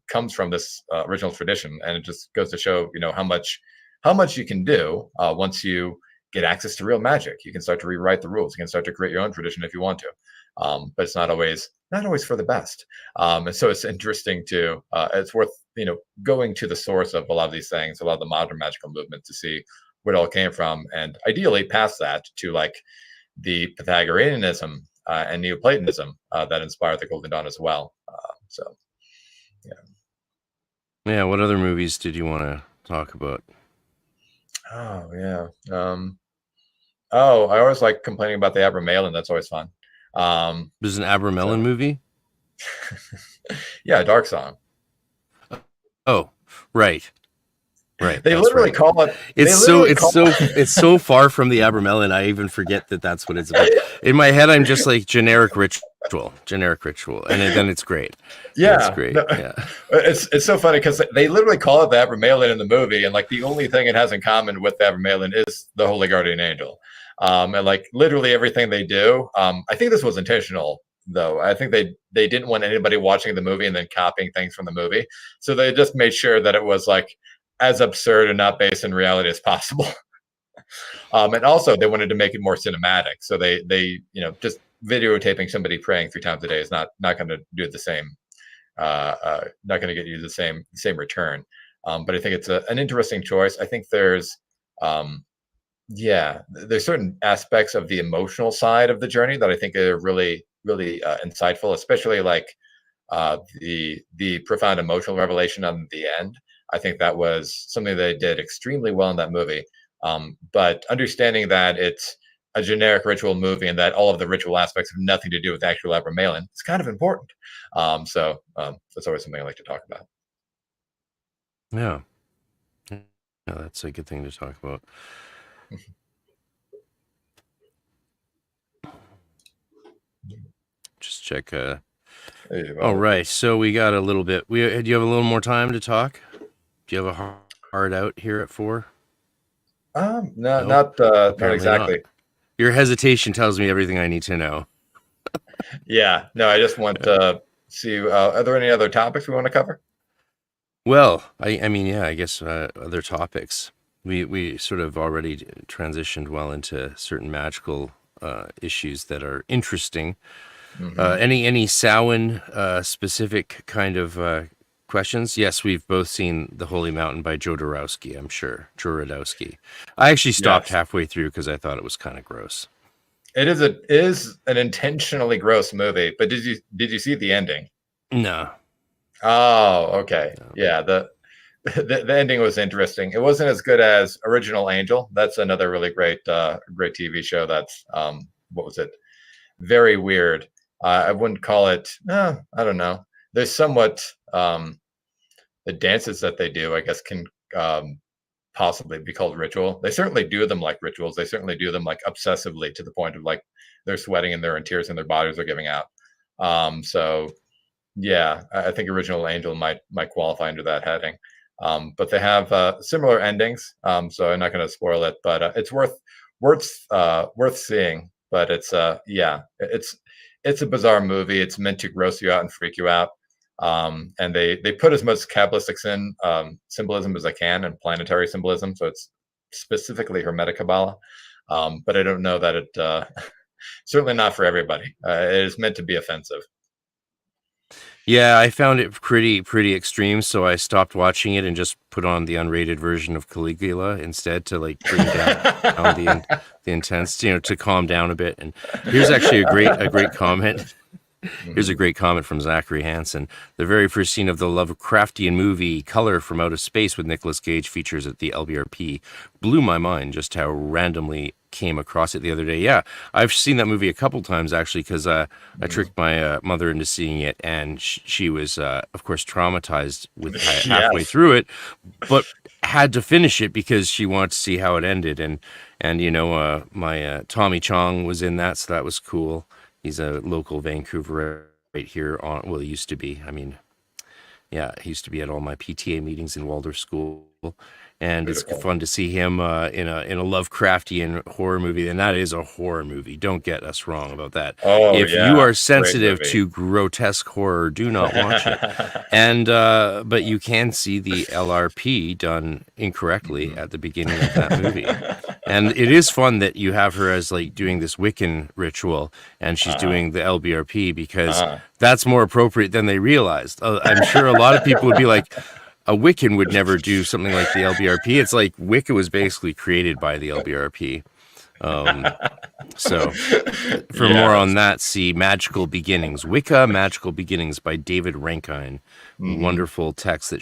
comes from this original tradition, and it just goes to show how much you can do once you get access to real magic. You can start to rewrite the rules. You can start to create your own tradition if you want to, but it's not always for the best. And so it's interesting to it's worth going to the source of a lot of these things, a lot of the modern magical movement, to see where it all came from, and ideally past that to like the Pythagoreanism and Neoplatonism that inspired the Golden Dawn as well. So, yeah. What other movies did you want to talk about? Oh yeah. I always like complaining about the Abramelin. That's always fun. There's an Abramelin movie. Yeah, Dark Song. Oh, right. They literally call it. It's so far from the Abramelin. I even forget that that's what it's about. In my head, I'm just like generic ritual, and then it's great. Yeah, it's great. No, yeah, it's so funny because they literally call it the Abramelin in the movie, and like the only thing it has in common with the Abramelin is the Holy Guardian Angel, and like literally everything they do. I think this was intentional, though. I think they didn't want anybody watching the movie and then copying things from the movie, so they just made sure that it was like as absurd and not based in reality as possible. And also they wanted to make it more cinematic, so they just videotaping somebody praying 3 times a day is not going to do the same. Not going to get you the same return. But I think it's an interesting choice. I think there's there's certain aspects of the emotional side of the journey that I think are really insightful, especially like the profound emotional revelation on the end. I think that was something they did extremely well in that movie. But understanding that it's a generic ritual movie and that all of the ritual aspects have nothing to do with actual Abramelin, it's kind of important. So that's always something I like to talk about. Yeah. Yeah, that's a good thing to talk about. Just check. All right. So we got a little bit. Do you have a little more time to talk? Do you have a hard out here at 4? No, not exactly. Not. Your hesitation tells me everything I need to know. Yeah. No, I just want to see. Are there any other topics we want to cover? Well, I mean, yeah, I guess other topics. We sort of already transitioned well into certain magical issues that are interesting. Any Samhain specific kind of questions? Yes, we've both seen The Holy Mountain by Jodorowsky, I'm sure. Jodorowsky. I actually stopped halfway through because I thought it was kind of gross. It is an intentionally gross movie, but did you see the ending? No. Oh, okay. No. Yeah, the ending was interesting. It wasn't as good as Original Angel. That's another really great TV show. That's what was it? Very weird. I wouldn't call it. I don't know. There's somewhat the dances that they do, I guess, can possibly be called ritual. They certainly do them like rituals. They certainly do them like obsessively to the point of like they're sweating and they're in tears and their bodies are giving out. So yeah, I think Original Angel might qualify under that heading. But they have similar endings. So I'm not going to spoil it, but it's worth seeing. But it's it's a bizarre movie. It's meant to gross you out and freak you out. And they put as much Kabbalistic symbolism as I can and planetary symbolism. So it's specifically Hermetic Kabbalah. But I don't know that it certainly not for everybody. It is meant to be offensive. Yeah, I found it pretty extreme, so I stopped watching it and just put on the unrated version of Caligula instead to like bring down the intensity, to calm down a bit. And here's actually a great comment. Here's a great comment from Zachary Hansen. The very first scene of the Lovecraftian movie Color from Outer Space with Nicolas Cage features at the LBRP blew my mind just how randomly came across it the other day. Yeah, I've seen that movie a couple times actually because I tricked my mother into seeing it, and she was of course traumatized with halfway through it, but had to finish it because she wanted to see how it ended. And my Tommy Chong was in that, so that was cool. He's a local Vancouver right here well, he used to be. I mean, yeah, he used to be at all my PTA meetings in Waldorf School. And Beautiful. It's fun to see him in a Lovecraftian horror movie, and that is a horror movie. Don't get us wrong about that. Oh, if you are sensitive to grotesque horror, do not watch it. And but you can see the LRP done incorrectly at the beginning of that movie. And it is fun that you have her as like doing this Wiccan ritual, and she's doing the LBRP because that's more appropriate than they realized. I'm sure a lot of people would be like, a Wiccan would never do something like the LBRP. It's like Wicca was basically created by the LBRP. So for more on that, see Magical Beginnings, Wicca Magical Beginnings by David Rankine. Wonderful text that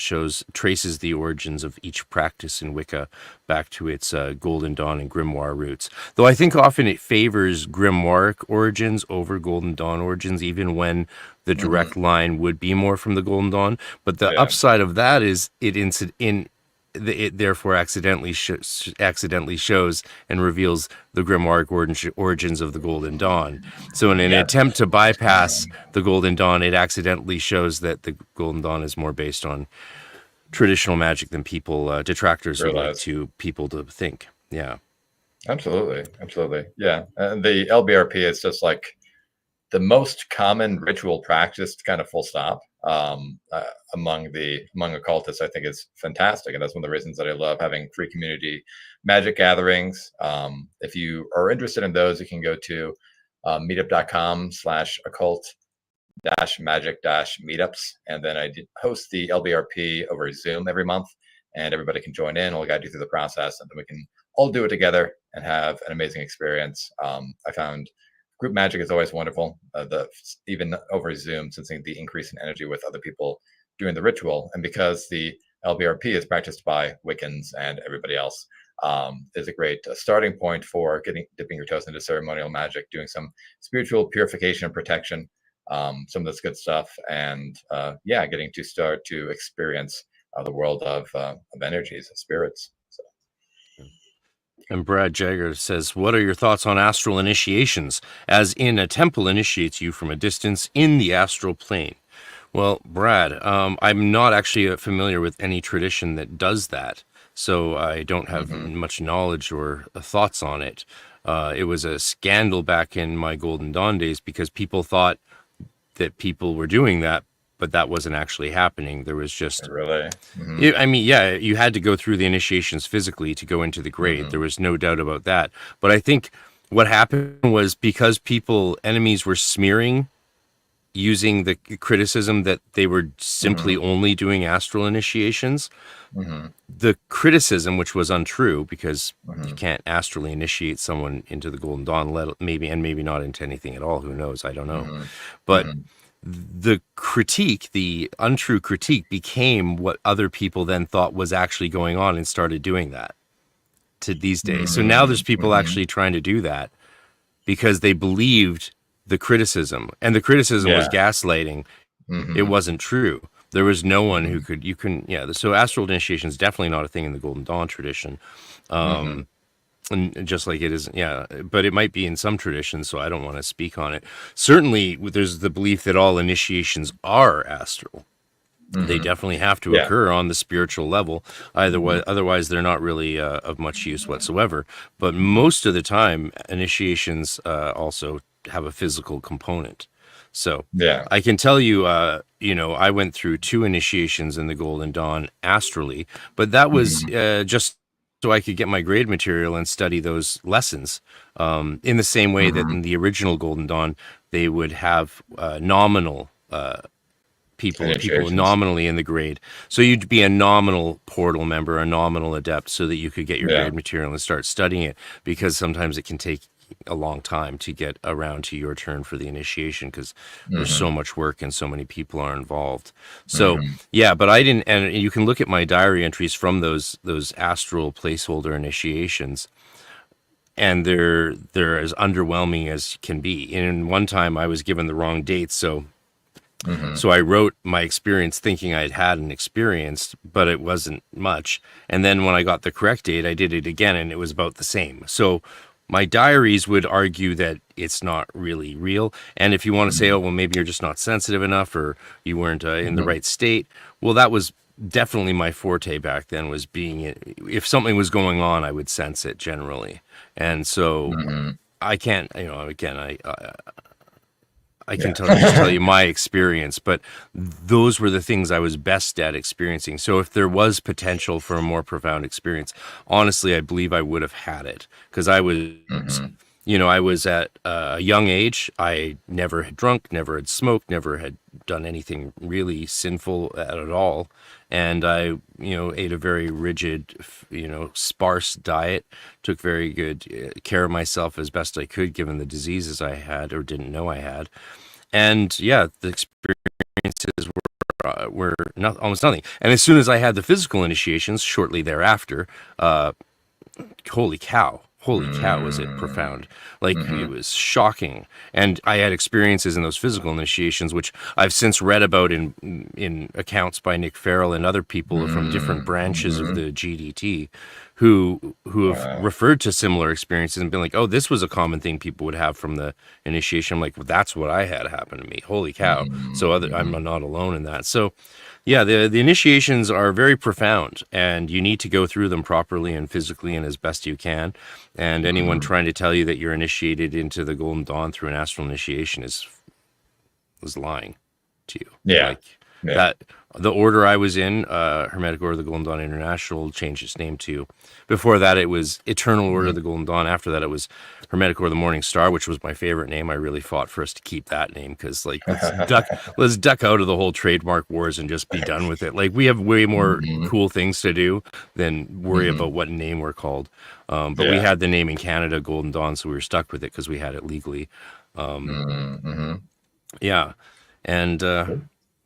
traces the origins of each practice in Wicca back to its Golden Dawn and Grimoire roots. Though I think often it favors Grimoire origins over Golden Dawn origins, even when the direct line would be more from the Golden Dawn. But the upside of that is it therefore accidentally shows and reveals the Grimoire origins of the Golden Dawn. So in an attempt to bypass the Golden Dawn, it accidentally shows that the Golden Dawn is more based on traditional magic than detractors would like people to think. Yeah. Absolutely. Yeah. And the LBRP is just like the most common ritual practiced, kind of full stop, among occultists, I think is fantastic, and that's one of the reasons that I love having free community magic gatherings. If you are interested in those, you can go to meetup.com/occult magic meetups, and then I host the LBRP over Zoom every month, and everybody can join in. We'll guide you through the process, and then we can all do it together and have an amazing experience. I found group magic is always wonderful, even over Zoom, sensing the increase in energy with other people doing the ritual, and because the LBRP is practiced by Wiccans and everybody else, is a great starting point for dipping your toes into ceremonial magic, doing some spiritual purification and protection, some of this good stuff, and getting to start to experience the world of energies, of spirits. So. And Brad Jagger says, what are your thoughts on astral initiations, as in a temple initiates you from a distance in the astral plane? Well, Brad, I'm not actually familiar with any tradition that does that, so I don't have much knowledge or thoughts on it. It was a scandal back in my Golden Dawn days because people thought that people were doing that, but that wasn't actually happening. There was just really. I mean, yeah, you had to go through the initiations physically to go into the grade. There was no doubt about that. But I think what happened was because enemies were smearing, using the criticism that they were simply only doing astral initiations. The criticism, which was untrue, because you can't astrally initiate someone into the Golden Dawn, maybe not into anything at all. Who knows? I don't know. But the critique, the untrue critique, became what other people then thought was actually going on and started doing that to these days. So now there's people actually trying to do that because they believed the criticism, and the criticism was gaslighting. It wasn't true. There was no one who could, so astral initiation is definitely not a thing in the Golden Dawn tradition. And just like it is, but it might be in some traditions, so I don't want to speak on it. Certainly, there's the belief that all initiations are astral. They definitely have to occur on the spiritual level. Otherwise, they're not really of much use whatsoever. But most of the time, initiations also have a physical component. So I can tell you, I went through 2 initiations in the Golden Dawn astrally, but that was just so I could get my grade material and study those lessons. In the same way that in the original Golden Dawn, they would have nominal people nominally in the grade. So you'd be a nominal portal member, a nominal adept, so that you could get your grade material and start studying it, because sometimes it can take a long time to get around to your turn for the initiation, because there's so much work and so many people are involved. So but I didn't, and you can look at my diary entries from those astral placeholder initiations, and they're as underwhelming as can be. And one time I was given the wrong date, so I wrote my experience thinking I'd had an experience, but it wasn't much. And then when I got the correct date, I did it again, and it was about the same. So my diaries would argue that it's not really real. And if you want to say, oh, well, maybe you're just not sensitive enough, or you weren't in the right state, well, that was definitely my forte back then, was being, if something was going on, I would sense it generally. And so I can't, again, I can tell you my experience, but those were the things I was best at experiencing. So if there was potential for a more profound experience, honestly, I believe I would have had it, because I was, I was at a young age. I never had drunk, never had smoked, never had done anything really sinful at all. And I, ate a very rigid, sparse diet, took very good care of myself as best I could, given the diseases I had or didn't know I had. And the experiences were almost nothing. And as soon as I had the physical initiations shortly thereafter, holy cow, was it profound. Like, it was shocking. And I had experiences in those physical initiations, which I've since read about in accounts by Nick Farrell and other people from different branches of the GDT, who have referred to similar experiences and been like, oh, this was a common thing people would have from the initiation. I'm like, well, that's what I had happen to me. Holy cow. So I'm not alone in that. So the initiations are very profound, and you need to go through them properly and physically and as best you can. And anyone trying to tell you that you're initiated into the Golden Dawn through an astral initiation is was lying to you. Yeah. Like Yeah. that, the order I was in, Hermetic Order of the Golden Dawn International, changed its name to. Before that, it was Eternal Order of the Golden Dawn. After that, it was Hermetic Order of the Morning Star, which was my favorite name. I really fought for us to keep that name because, like, let's duck out of the whole trademark wars and just be done with it. Like, we have way more cool things to do than worry about what name we're called. But we had the name in Canada, Golden Dawn, so we were stuck with it because we had it legally. Yeah, and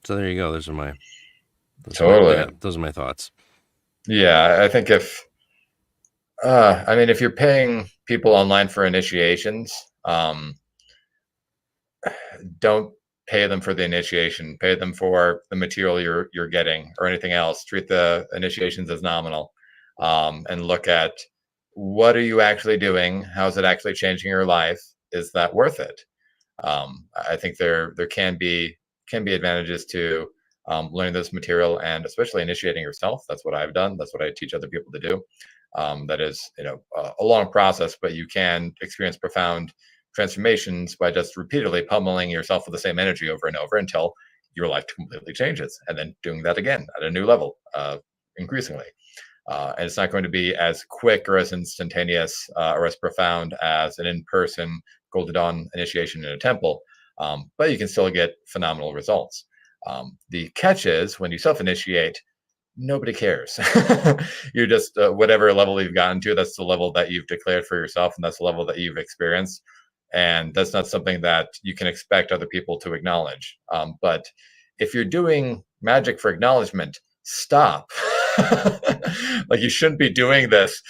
so there you go. Those are my those are my thoughts. Yeah, I think if if you're paying people online for initiations, don't pay them for the initiation. Pay them for the material you're getting or anything else. Treat the initiations as nominal, and look at what are you actually doing? How is it actually changing your life? Is that worth it? I think there can be advantages to learning this material and especially initiating yourself. That's what I've done. That's what I teach other people to do. That is, a long process, but you can experience profound transformations by just repeatedly pummeling yourself with the same energy over and over until your life completely changes, and then doing that again at a new level, increasingly. And it's not going to be as quick or as instantaneous or as profound as an in-person Golden Dawn initiation in a temple, but you can still get phenomenal results. The catch is when you self-initiate, nobody cares. You're just whatever level you've gotten to, that's the level that you've declared for yourself, and that's the level that you've experienced. And that's not something that you can expect other people to acknowledge. But if you're doing magic for acknowledgement, stop. Like, you shouldn't be doing this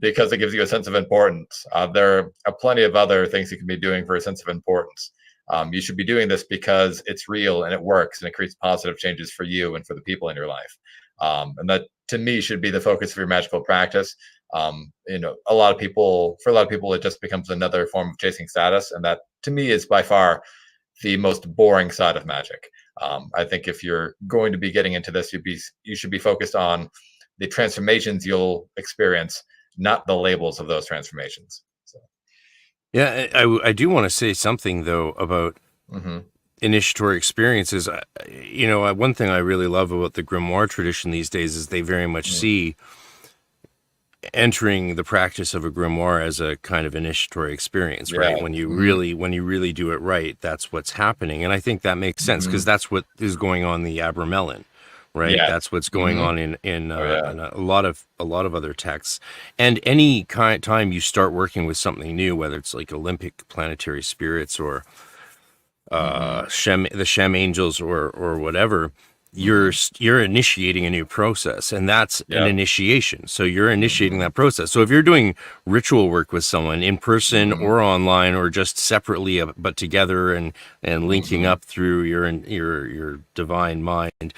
because it gives you a sense of importance. There are plenty of other things you can be doing for a sense of importance. You should be doing this because it's real and it works and it creates positive changes for you and for the people in your life. And that, to me, should be the focus of your magical practice. For a lot of people, it just becomes another form of chasing status, and that, to me, is by far the most boring side of magic. I think if you're going to be getting into this, you should be focused on the transformations you'll experience, not the labels of those transformations. So. Yeah, I do want to say something though about initiatory experiences. One thing I really love about the grimoire tradition these days is they very much see entering the practice of a grimoire as a kind of initiatory experience, right? When you really do it right, that's what's happening. And I think that makes sense because that's what is going on in the Abramelin, right? That's what's going on in a lot of other texts. And any time you start working with something new, whether it's like Olympic planetary spirits or the Shem angels or whatever, you're initiating a new process, and that's an initiation. So you're initiating that process. So if you're doing ritual work with someone in person or online or just separately but together and linking up through your divine mind,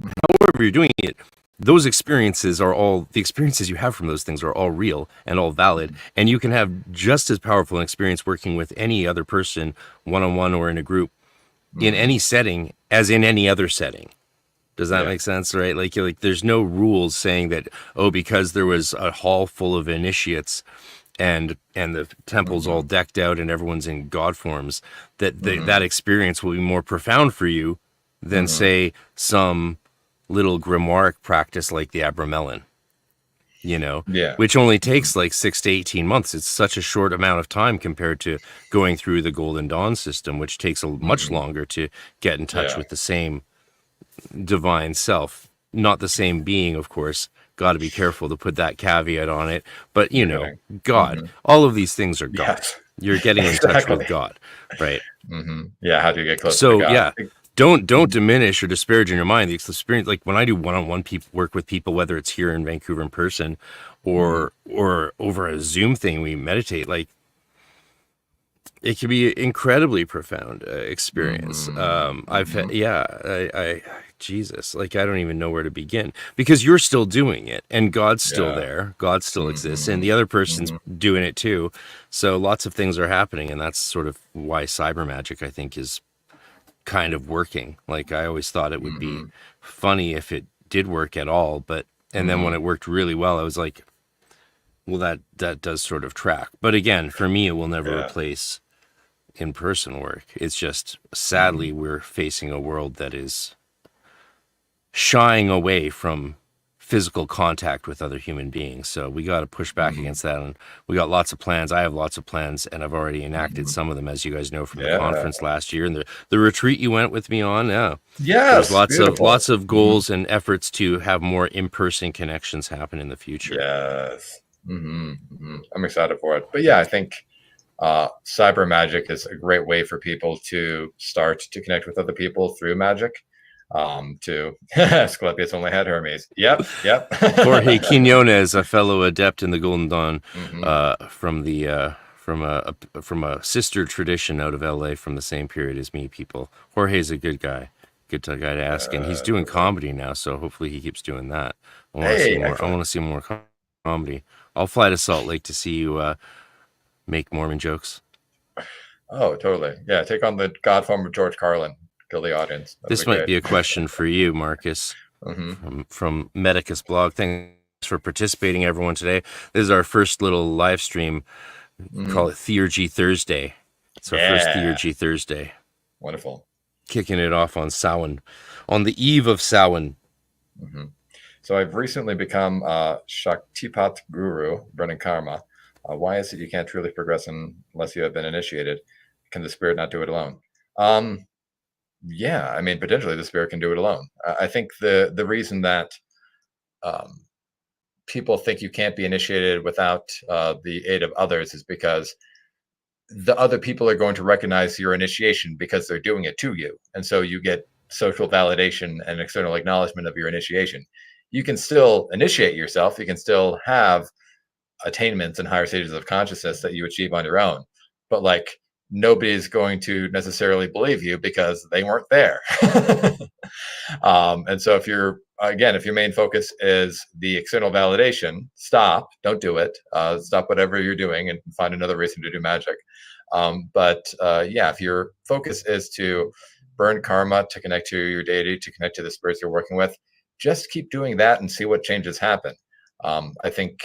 however you're doing it, those experiences are all the experiences you have from those things are all real and all valid, and you can have just as powerful an experience working with any other person one-on-one or in a group in any setting as in any other setting. Does that make sense? Right? Like there's no rules saying that, because there was a hall full of initiates and the temple's all decked out and everyone's in god forms, that experience will be more profound for you than say some little grimoire practice like the Abramelin, which only takes like 6 to 18 months. It's such a short amount of time compared to going through the Golden Dawn system, which takes much longer to get in touch with the same divine self. Not the same being, of course. Got to be careful to put that caveat on it. But, God, all of these things are God. Yes. You're getting in touch with God, right? Yeah, how do you get close to God? Yeah. Don't diminish or disparage in your mind the experience. Like when I do one-on-one work with people, whether it's here in Vancouver in person or over a Zoom thing, we meditate. Like it can be an incredibly profound experience. I've had, Jesus, like I don't even know where to begin because you're still doing it and God's still there. God still exists, and the other person's doing it too. So lots of things are happening, and that's sort of why cyber magic, I think, is kind of working. Like I always thought it would be funny if it did work at all, but then when it worked really well, I was like, well, that does sort of track. But again, for me, it will never replace in-person work. It's just, sadly, we're facing a world that is shying away from physical contact with other human beings. So we got to push back against that. And we got lots of plans. I have lots of plans, and I've already enacted some of them, as you guys know, from the conference last year and the retreat you went with me on. Yeah. Yes. There's lots of goals and efforts to have more in-person connections happen in the future. Yes. I'm excited for it. But yeah, I think cyber magic is a great way for people to start to connect with other people through magic. To Asclepius only had Hermes. Yep. Jorge Quinones, a fellow adept in the Golden Dawn, from a sister tradition out of LA from the same period as me. People, Jorge's a good guy to ask, and he's doing comedy now, so hopefully he keeps doing that. I want to see more. I want to see more comedy. I'll fly to Salt Lake to see you make Mormon jokes. Oh, totally. Yeah, take on the god form of George Carlin. Kill the audience. This might be a question for you, Marcus, from Medicus blog. Thanks for participating, everyone, today. This is our first little live stream. Call it Theurgy Thursday. It's our first Theurgy Thursday. Wonderful. Kicking it off on Samhain, on the eve of Samhain. So I've recently become a Shaktipat guru, Brennan Karma. Why is it you can't truly progress unless you have been initiated? Can the spirit not do it alone? Yeah, I mean, potentially the spirit can do it alone. I think the reason that people think you can't be initiated without the aid of others is because the other people are going to recognize your initiation because they're doing it to you. And so you get social validation and external acknowledgement of your initiation. You can still initiate yourself. You can still have attainments and higher stages of consciousness that you achieve on your own. But like, nobody's going to necessarily believe you because they weren't there. And so if your main focus is the external validation, don't do it. Stop whatever you're doing and find another reason to do magic. If your focus is to burn karma, to connect to your deity, to connect to the spirits you're working with, just keep doing that and see what changes happen. I think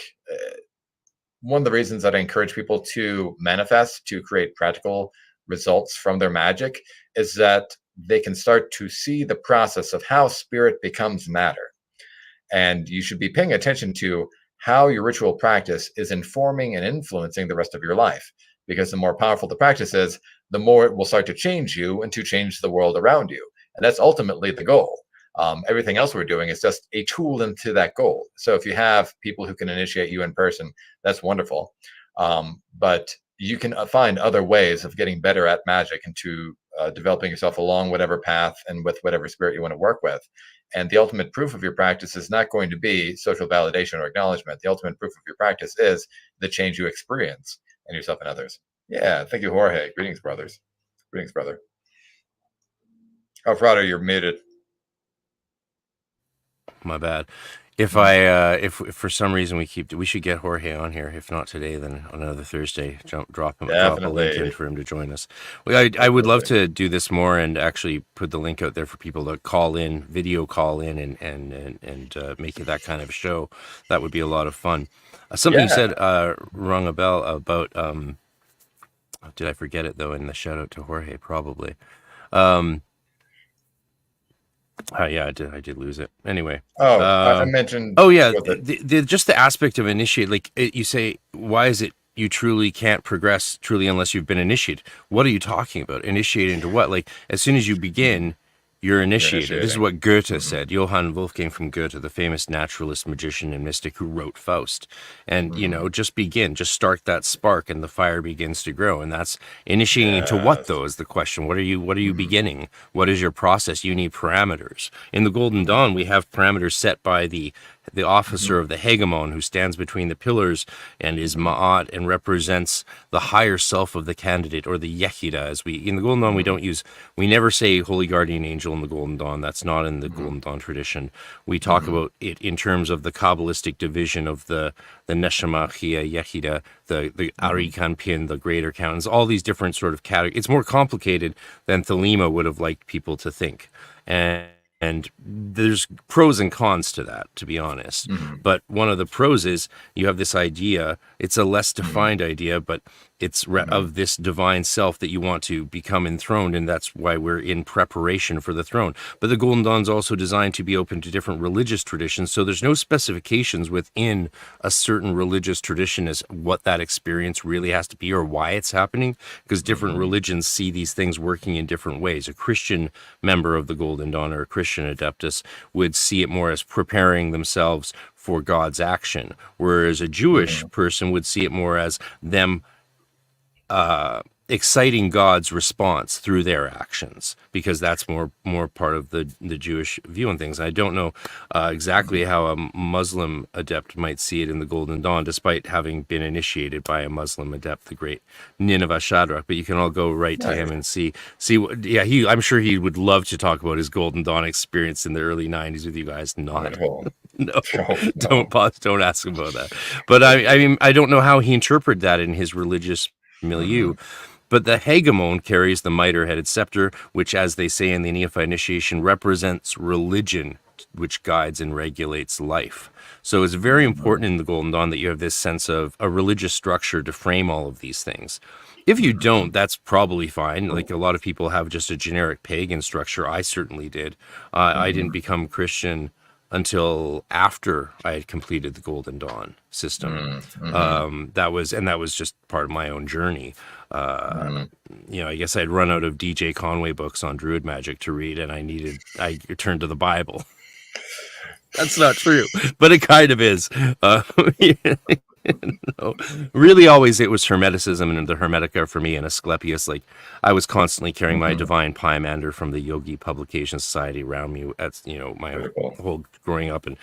one of the reasons that I encourage people to manifest, to create practical results from their magic, is that they can start to see the process of how spirit becomes matter. And you should be paying attention to how your ritual practice is informing and influencing the rest of your life. Because the more powerful the practice is, the more it will start to change you and to change the world around you. And that's ultimately the goal. Everything else we're doing is just a tool into that goal. So if you have people who can initiate you in person, that's wonderful. But you can find other ways of getting better at magic and to developing yourself along whatever path and with whatever spirit you want to work with. And the ultimate proof of your practice is not going to be social validation or acknowledgement. The ultimate proof of your practice is the change you experience in yourself and others. Yeah, thank you, Jorge. Greetings, brothers. Greetings, brother. Oh, Frado, you're muted. My bad. If for some reason we should get Jorge on here. If not today, then on another Thursday, drop a link in for him to join us. Well, I would love to do this more and actually put the link out there for people to call in, video call in, and make it that kind of show. That would be a lot of fun. Something you said rung a bell about. Did I forget it though? In the shout out to Jorge, probably. Yeah, I did lose it. Anyway. I mentioned. Oh yeah, just the aspect of initiate. Like you say, why is it you truly can't progress unless you've been initiated? What are you talking about? Initiate into what? Like as soon as you begin, you're initiated. This is what Goethe said. Johann Wolfgang from Goethe, the famous naturalist, magician, and mystic who wrote Faust. And just begin, just start that spark, and the fire begins to grow. And that's initiating into what, though, is the question. What are you beginning? What is your process? You need parameters. In the Golden Dawn, we have parameters set by the officer of the hegemon who stands between the pillars and is ma'at and represents the higher self of the candidate, or the yechida. As in the Golden Dawn, we never say holy guardian angel in the Golden Dawn. That's not in the Golden Dawn tradition. We talk about it in terms of the Kabbalistic division of the neshama, chia, yechida, the arikan pin, the greater countenance, all these different sort of categories. It's more complicated than Thelema would have liked people to think. And and there's pros and cons to that, to be honest. Mm-hmm. But one of the pros is you have this idea. It's a less defined idea, but it's of this divine self that you want to become enthroned, and that's why we're in preparation for the throne. But the Golden Dawn's also designed to be open to different religious traditions, so there's no specifications within a certain religious tradition as what that experience really has to be or why it's happening, because different religions see these things working in different ways. A Christian member of the Golden Dawn or a Christian adeptus would see it more as preparing themselves for God's action, whereas a Jewish person would see it more as them exciting God's response through their actions, because that's more part of the Jewish view on things. I don't know exactly how a Muslim adept might see it in the Golden Dawn, despite having been initiated by a Muslim adept, the great Nineveh Shadrach. But you can all go right to him and see what. Yeah, I'm sure he would love to talk about his Golden Dawn experience in the early '90s with you guys. Not. No, don't ask him about that. But I mean, I don't know how he interpreted that in his religious milieu. But the hegemon carries the mitre-headed scepter, which, as they say in the Neophyte initiation, represents religion, which guides and regulates life. So it's very important in the Golden Dawn that you have this sense of a religious structure to frame all of these things. If you don't, that's probably fine. Like, a lot of people have just a generic pagan structure. I certainly did. I didn't become Christian until after I had completed the Golden Dawn system. That was just part of my own journey. I guess I'd run out of DJ Conway books on Druid magic to read, and I turned to the Bible. That's not true, but it kind of is. No. Really, always it was Hermeticism and the Hermetica for me, and Asclepius. Like, I was constantly carrying my Divine Pymander from the Yogi Publication Society around me. That's my whole growing up, and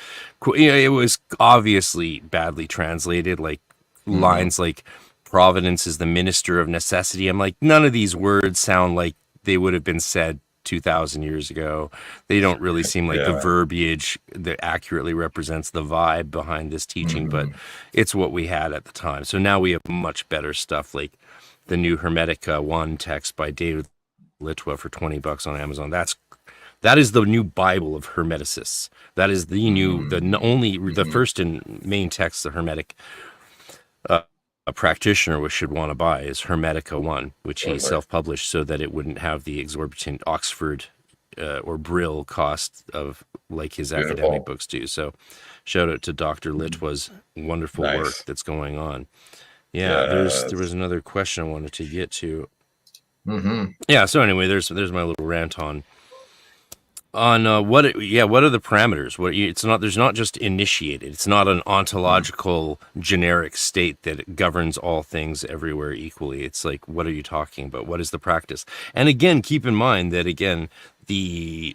it was obviously badly translated. Like lines like "Providence is the minister of necessity." I'm like, none of these words sound like they would have been said 2,000 years ago. They don't really seem like the verbiage that accurately represents the vibe behind this teaching, but it's what we had at the time. So now we have much better stuff, like the new Hermetica 1 text by David Litwa for $20 on Amazon. That is the new Bible of Hermeticists. That is the new, the first and main text the Hermetic a practitioner should want to buy is Hermetica 1, which he self-published so that it wouldn't have the exorbitant Oxford or Brill cost of like his academic books do. So shout out to Dr. Litwa's wonderful work that's going on. There was another question I wanted to get to. Yeah, so anyway, there's my little rant on what are the parameters? There's not just initiated. It's not an ontological generic state that governs all things everywhere equally. It's like, what are you talking about? What is the practice? And again, keep in mind that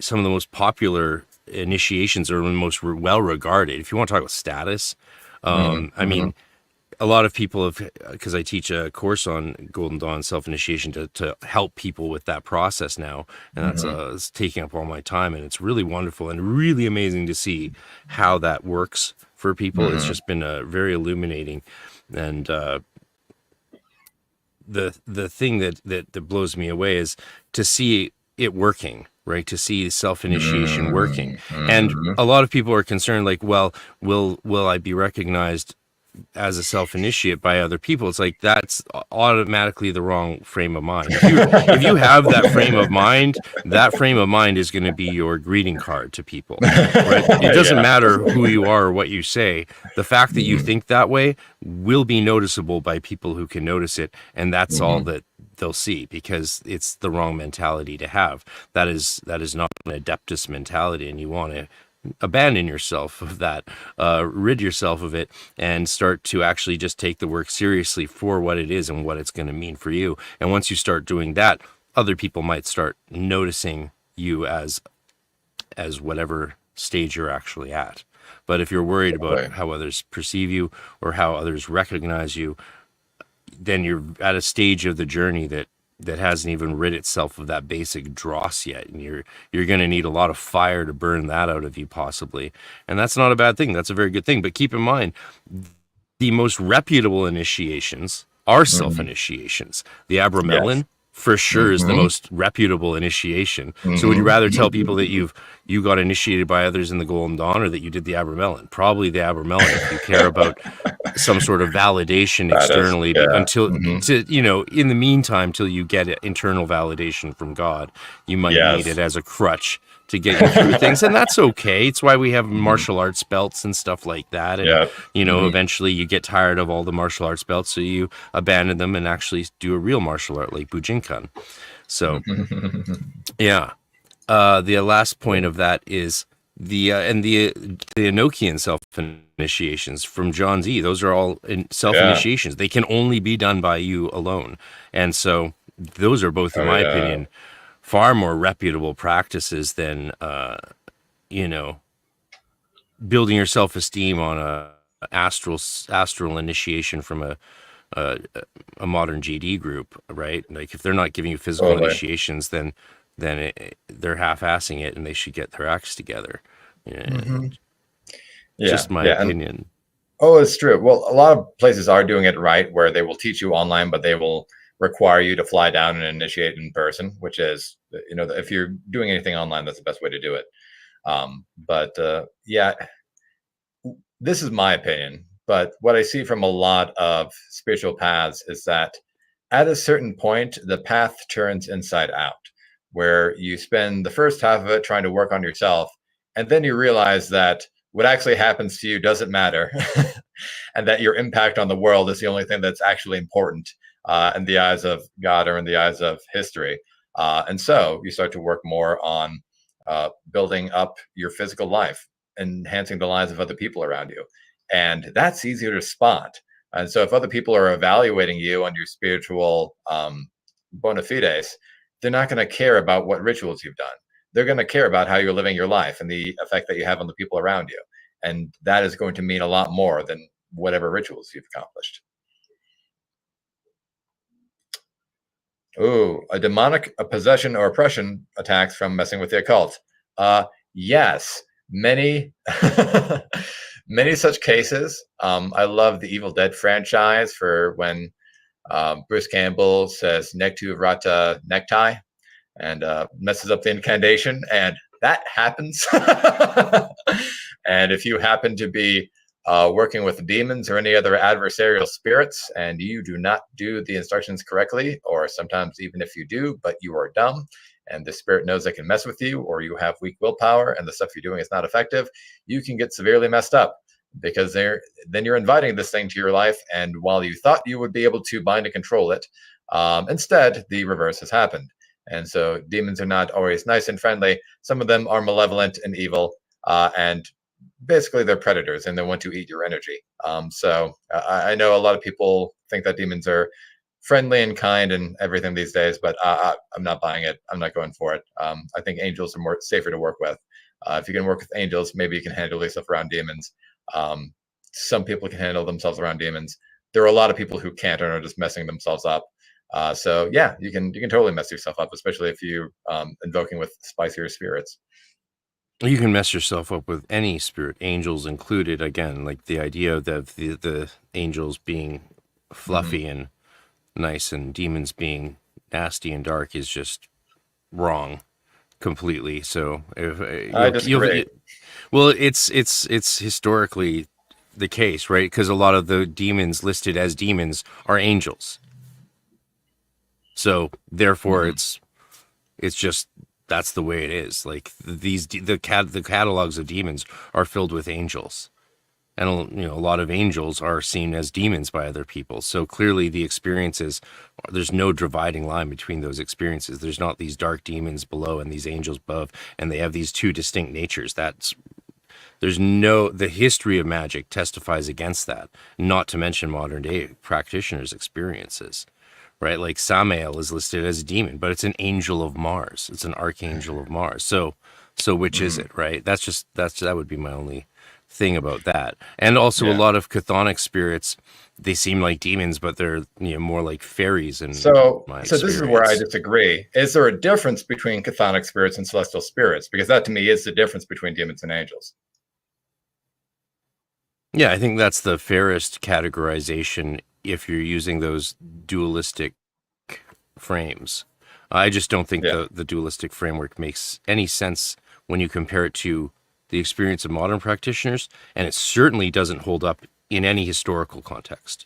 some of the most popular initiations are the most well regarded. If you want to talk about status, I mean, a lot of people have, because I teach a course on Golden Dawn self-initiation to help people with that process now, and that's it's taking up all my time, and it's really wonderful and really amazing to see how that works for people. It's just been very illuminating, and the thing that blows me away is to see it working. Right, to see self-initiation working, and a lot of people are concerned, like, well, will I be recognized as a self-initiate by other people? It's like, that's automatically the wrong frame of mind. If you have that frame of mind is going to be your greeting card to people, right? It doesn't matter who you are or what you say. The fact that you think that way will be noticeable by people who can notice it, and that's all that they'll see, because it's the wrong mentality to have. That is not an adeptus mentality, and you want to abandon yourself of that, rid yourself of it, and start to actually just take the work seriously for what it is and what it's going to mean for you. And once you start doing that, other people might start noticing you as whatever stage you're actually at. But if you're worried about how others perceive you or how others recognize you, then you're at a stage of the journey that hasn't even rid itself of that basic dross yet, and you're going to need a lot of fire to burn that out of you, possibly. And that's not a bad thing. That's a very good thing. But keep in mind, the most reputable initiations are self-initiations. The Abramelin, for sure is the Mhm. most reputable initiation. So would you Mhm. rather tell people that you got initiated by others in the Golden Dawn, or that you did the Abramelin? Probably the Abramelin, if you care about some sort of validation That is, externally, yeah. until Mhm. to in the meantime, till you get internal validation from God, you might need Yes. it as a crutch to get you through things, and that's okay. It's why we have Mhm. martial arts belts and stuff like that. And Yeah. Mhm. eventually you get tired of all the martial arts belts, so you abandon them and actually do a real martial art like Bujinkan. So yeah, the last point of that is the Enochian self initiations from John Z. Those are all self Yeah. initiations. They can only be done by you alone, and so those are both, in Oh my yeah. opinion, far more reputable practices than you know building your self esteem on a astral initiation from a a modern GD group, right? Like if they're not giving you physical Totally. initiations, then they're half-assing it, and they should get their acts together. Yeah, Mhm. Yeah. just my Yeah. And opinion. oh, it's true. Well, a lot of places are doing it right, where they will teach you online, but they will require you to fly down and initiate in person, which is, if you're doing anything online, that's the best way to do it. But yeah, this is my opinion. But what I see from a lot of spiritual paths is that at a certain point, the path turns inside out, where you spend the first half of it trying to work on yourself, and then you realize that what actually happens to you doesn't matter, and that your impact on the world is the only thing that's actually important in the eyes of God or in the eyes of history. And so you start to work more on building up your physical life, enhancing the lives of other people around you. And that's easier to spot. And so if other people are evaluating you on your spiritual bona fides, they're not going to care about what rituals you've done. They're going to care about how you're living your life and the effect that you have on the people around you. And that is going to mean a lot more than whatever rituals you've accomplished. Ooh, a possession or oppression attacks from messing with the occult. Yes, many, many such cases. I love the Evil Dead franchise for when Bruce Campbell says "Nectu Rata necktie" and messes up the incantation, and that happens. And if you happen to be working with demons or any other adversarial spirits, and you do not do the instructions correctly, or sometimes even if you do, but you are dumb, and the spirit knows they can mess with you, or you have weak willpower and the stuff you're doing is not effective, you can get severely messed up, because then you're inviting this thing to your life, and while you thought you would be able to bind and control it, instead the reverse has happened. And so demons are not always nice and friendly. Some of them are malevolent and evil, and basically they're predators, and they want to eat your energy. So I know a lot of people think that demons are friendly and kind and everything these days, but I'm not buying it. I'm not going for it. I think angels are more safer to work with. If you can work with angels, maybe you can handle yourself around demons. Um, some people can handle themselves around demons. There are a lot of people who can't and are just messing themselves up. So yeah, you can totally mess yourself up, especially if you invoking with spicier spirits. You can mess yourself up with any spirit, angels included. Again, like the idea of the angels being Hmm. fluffy and nice, and demons being nasty and dark is just wrong completely. So if I disagree. well, it's historically the case, right? Because a lot of the demons listed as demons are angels. So therefore, Hmm. it's just that's the way it is. Like the catalogs of demons are filled with angels, and a lot of angels are seen as demons by other people. So clearly, the experiences, there's no dividing line between those experiences. There's not these dark demons below and these angels above, and they have these two distinct natures. The history of magic testifies against that. Not to mention modern day practitioners' experiences, right? Like Samael is listed as a demon, but it's an angel of Mars. It's an archangel of Mars. So which is Hmm. it, right? That would be my only thing about that. And also a Yeah. lot of chthonic spirits, they seem like demons, but they're more like fairies in So, my so this is where I experience. disagree. Is there a difference between chthonic spirits and celestial spirits? Because that to me is the difference between demons and angels. Yeah, I think that's the fairest categorization if you're using those dualistic frames. I just don't think Yeah. the dualistic framework makes any sense when you compare it to the experience of modern practitioners, and it certainly doesn't hold up in any historical context,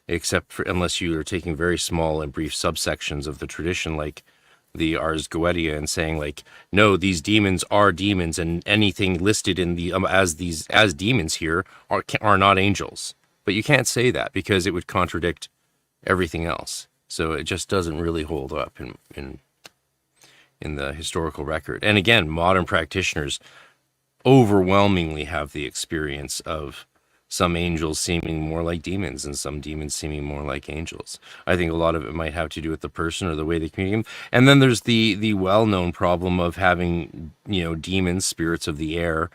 except for unless you are taking very small and brief subsections of the tradition, like the Ars Goetia, and saying like, no, these demons are demons, and anything listed in the as demons here are not angels. But you can't say that because it would contradict everything else. So it just doesn't really hold up in the historical record. And again, modern practitioners overwhelmingly have the experience of some angels seeming more like demons and some demons seeming more like angels. I think a lot of it might have to do with the person or the way they communicate. And then there's the well-known problem of having, demons, spirits of the air,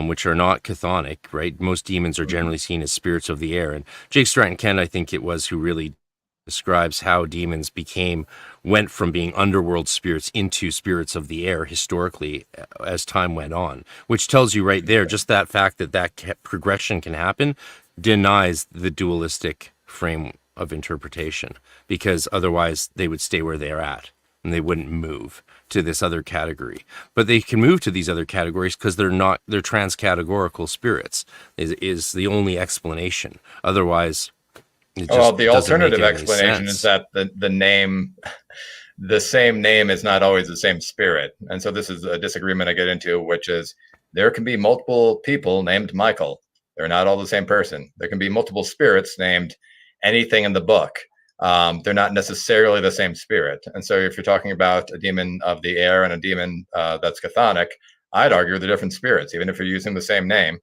which are not chthonic, right? Most demons are generally seen as spirits of the air. And Jake Stratton Kent, I think it was, who really describes how demons went from being underworld spirits into spirits of the air historically as time went on, which tells you right there, just that fact that progression can happen denies the dualistic frame of interpretation, because otherwise they would stay where they're at and they wouldn't move to this other category. But they can move to these other categories because they're transcategorical spirits is the only explanation. Otherwise, Well, the alternative explanation is that the same name is not always the same spirit. And so this is a disagreement I get into, which is there can be multiple people named Michael. They're not all the same person. There can be multiple spirits named anything in the book. They're not necessarily the same spirit. And so if you're talking about a demon of the air and a demon that's chthonic, I'd argue they're different spirits, even if you're using the same name.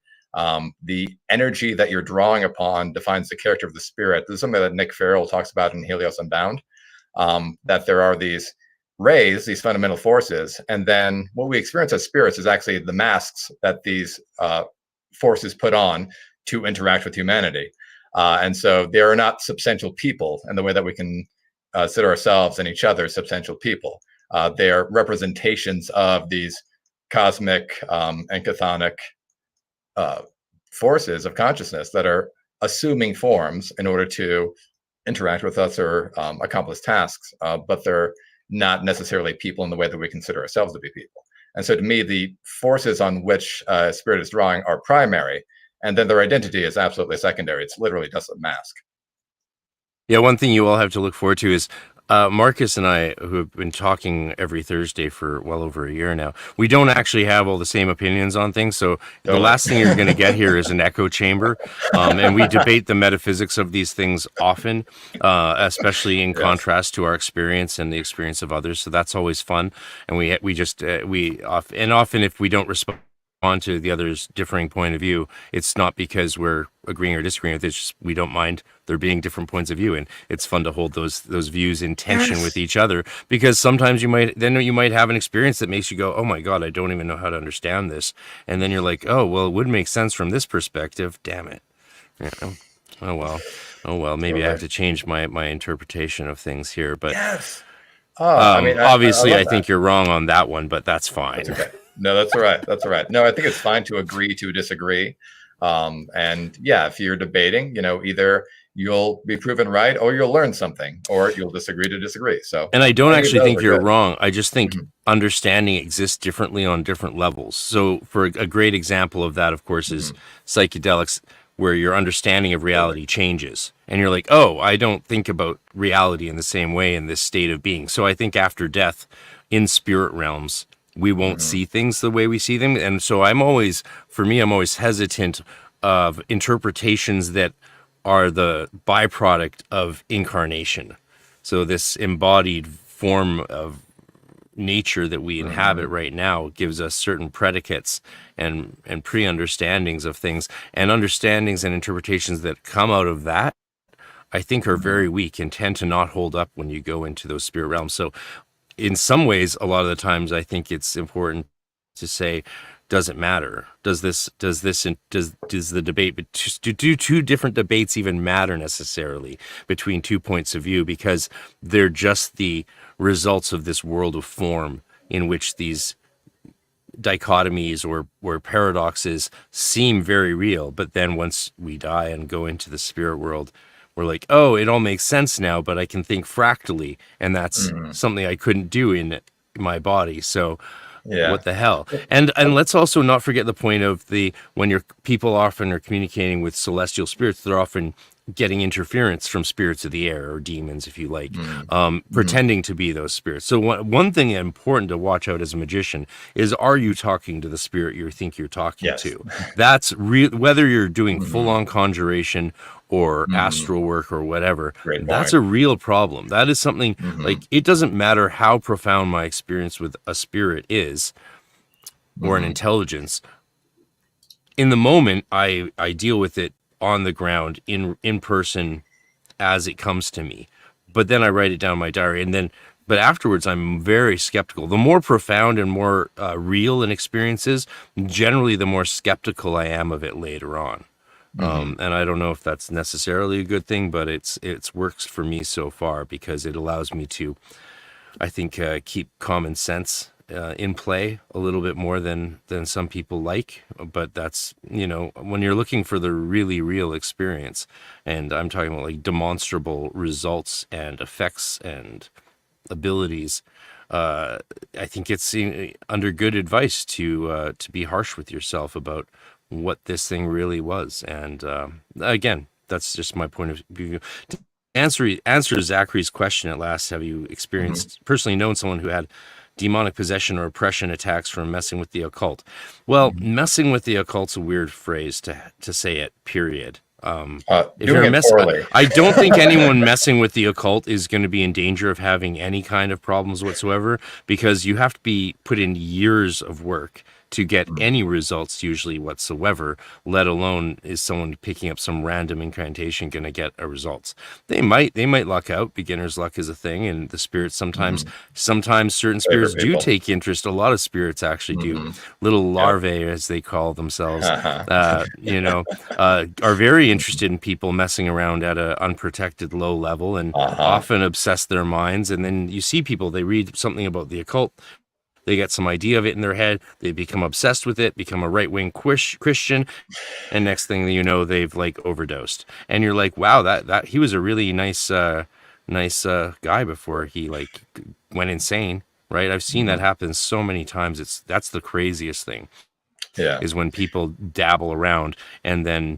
The energy that you're drawing upon defines the character of the spirit. This is something that Nick Farrell talks about in Helios Unbound, that there are these rays, these fundamental forces, and then what we experience as spirits is actually the masks that these forces put on to interact with humanity. And so they are not substantial people in the way that we can consider ourselves and each other substantial people. They are representations of these cosmic and chthonic forces of consciousness that are assuming forms in order to interact with us or accomplish tasks, but they're not necessarily people in the way that we consider ourselves to be people. And so to me, the forces on which spirit is drawing are primary, and then their identity is absolutely secondary. It's literally just a mask. Yeah, one thing you all have to look forward to is Marcus and I, who have been talking every Thursday for well over a year now, we don't actually have all the same opinions on things. So the last thing you're going to get here is an echo chamber. And we debate the metaphysics of these things often, especially in contrast to our experience and the experience of others. So that's always fun. And often if we don't respond to the other's differing point of view, it's not because we're agreeing or disagreeing with it. It's just we don't mind there being different points of view, and it's fun to hold those views in tension with each other, because sometimes you might have an experience that makes you go, oh my god, I don't even know how to understand this, and then you're like, oh well, it would make sense from this perspective, damn it. Oh well, maybe I have to change my interpretation of things here, but obviously I think you're wrong on that one, but that's fine. That's okay. No, that's all right. That's all right. No, I think it's fine to agree to disagree. And yeah, if you're debating, either you'll be proven right or you'll learn something, or you'll disagree to disagree. So, and I don't actually think you're wrong. I just think understanding exists differently on different levels. So for a great example of that, of course, is psychedelics, where your understanding of reality changes. And you're like, oh, I don't think about reality in the same way in this state of being. So I think after death, in spirit realms, we won't see things the way we see them. And so I'm always hesitant of interpretations that are the byproduct of incarnation. So this embodied form of nature that we inhabit right now gives us certain predicates and pre-understandings of things, and understandings and interpretations that come out of that, I think, are very weak and tend to not hold up when you go into those spirit realms. So in some ways, a lot of the times, I think it's important to say, does it matter? Does the debate, do two different debates even matter necessarily between two points of view? Because they're just the results of this world of form in which these dichotomies or paradoxes seem very real. But then once we die and go into the spirit world, we're like, oh, it all makes sense now, but I can think fractally, and that's something I couldn't do in my body. So Yeah. what the hell? And let's also not forget the point of when your people often are communicating with celestial spirits, they're often getting interference from spirits of the air, or demons, if you like, pretending to be those spirits. So one thing important to watch out as a magician is, are you talking to the spirit you think you're talking Yes. to? That's real, whether you're doing full-on conjuration or astral work or whatever. Great That's point. a real problem. That is something, like, it doesn't matter how profound my experience with a spirit is, or an intelligence. In the moment, I deal with it on the ground, in person, as it comes to me. But then I write it down in my diary, but afterwards I'm very skeptical. The more profound and more real an experience is, generally the more skeptical I am of it later on. And I don't know if that's necessarily a good thing, but it's works for me so far, because it allows me to, I think, keep common sense in play a little bit more than some people like. But that's, when you're looking for the really real experience, and I'm talking about like demonstrable results and effects and abilities, I think it's under good advice to be harsh with yourself about what this thing really was. And again, that's just my point of view. To answer Zachary's question at last, have you experienced, personally known someone who had demonic possession or oppression attacks from messing with the occult? Well, messing with the occult's a weird phrase to say it, period. If you're I don't think anyone messing with the occult is going to be in danger of having any kind of problems whatsoever, because you have to be put in years of work to get any results usually whatsoever, let alone is someone picking up some random incantation going to get a results. They might luck out. Beginner's luck is a thing, and the spirits sometimes certain spirits do take interest. A lot of spirits actually do. Little larvae, as they call themselves, are very interested in people messing around at an unprotected low level, and often obsess their minds. And then you see people, they read something about the occult, they get some idea of it in their head, they become obsessed with it, become a right-wing Christian, and next thing you know, they've like overdosed. And you're like, wow, that he was a really nice guy before he like went insane, right? I've seen that happen so many times. That's the craziest thing. Yeah. Is when people dabble around and then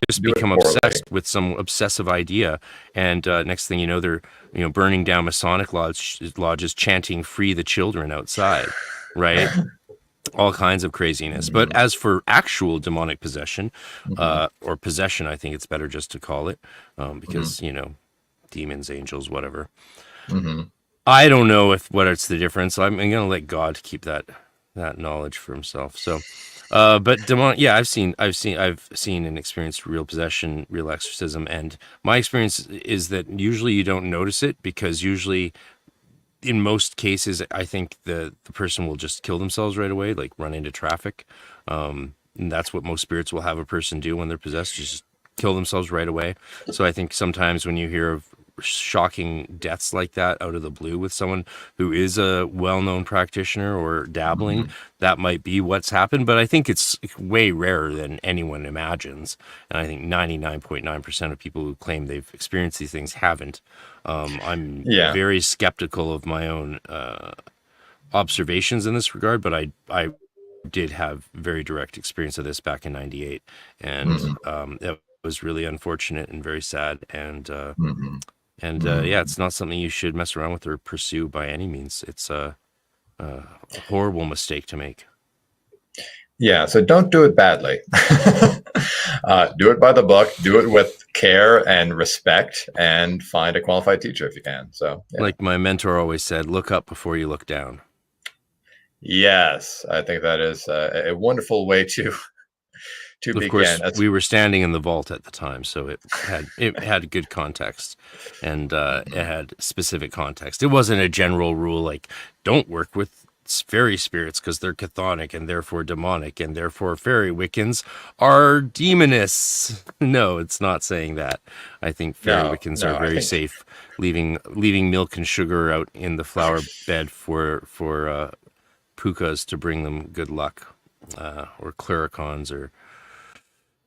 just become obsessed with some obsessive idea, and next thing you know, they're burning down Masonic lodges, chanting "Free the children" outside, right? All kinds of craziness. But as for actual demonic possession, or possession, I think it's better just to call it, because demons, angels, whatever. I don't know what's the difference. I'm going to let God keep that knowledge for himself. So. But I've seen and experienced real possession, real exorcism, and my experience is that usually you don't notice it, because usually, in most cases, I think the person will just kill themselves right away, like run into traffic. And that's what most spirits will have a person do when they're possessed, just kill themselves right away. So I think sometimes when you hear of shocking deaths like that out of the blue with someone who is a well-known practitioner or dabbling, that might be what's happened. But I think it's way rarer than anyone imagines, and I think 99.9% of people who claim they've experienced these things haven't. I'm very skeptical of my own observations in this regard, but I did have very direct experience of this back in '98, and it was really unfortunate and very sad, and it's not something you should mess around with or pursue by any means. It's a horrible mistake to make. Yeah, so don't do it badly. Do it by the book. Do it with care and respect, and find a qualified teacher if you can. So, like my mentor always said, look up before you look down. Yes, I think that is a wonderful way to begin. Of course, we were standing in the vault at the time, so it had good context, and it had specific context. It wasn't a general rule like don't work with fairy spirits because they're chthonic and therefore demonic, and therefore fairy Wiccans are demonists. No, it's not saying that. I think fairy Wiccans are very safe, leaving milk and sugar out in the flower bed for pukas to bring them good luck, or clericons, or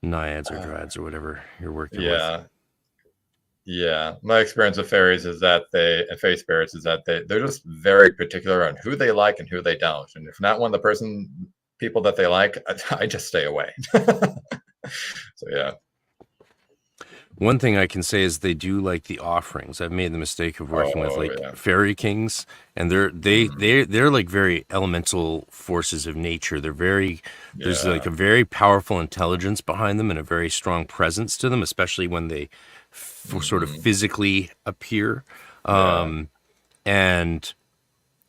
naiads or dryads or whatever you're working with. Yeah. Yeah, my experience with fairies is that and fairy spirits is that they're just very particular on who they like and who they don't. And if not one of the people that they like, I just stay away. So yeah. One thing I can say is they do like the offerings. I've made the mistake of working with like fairy kings, and they're like very elemental forces of nature. There's like a very powerful intelligence behind them and a very strong presence to them, especially when they sort of physically appear. And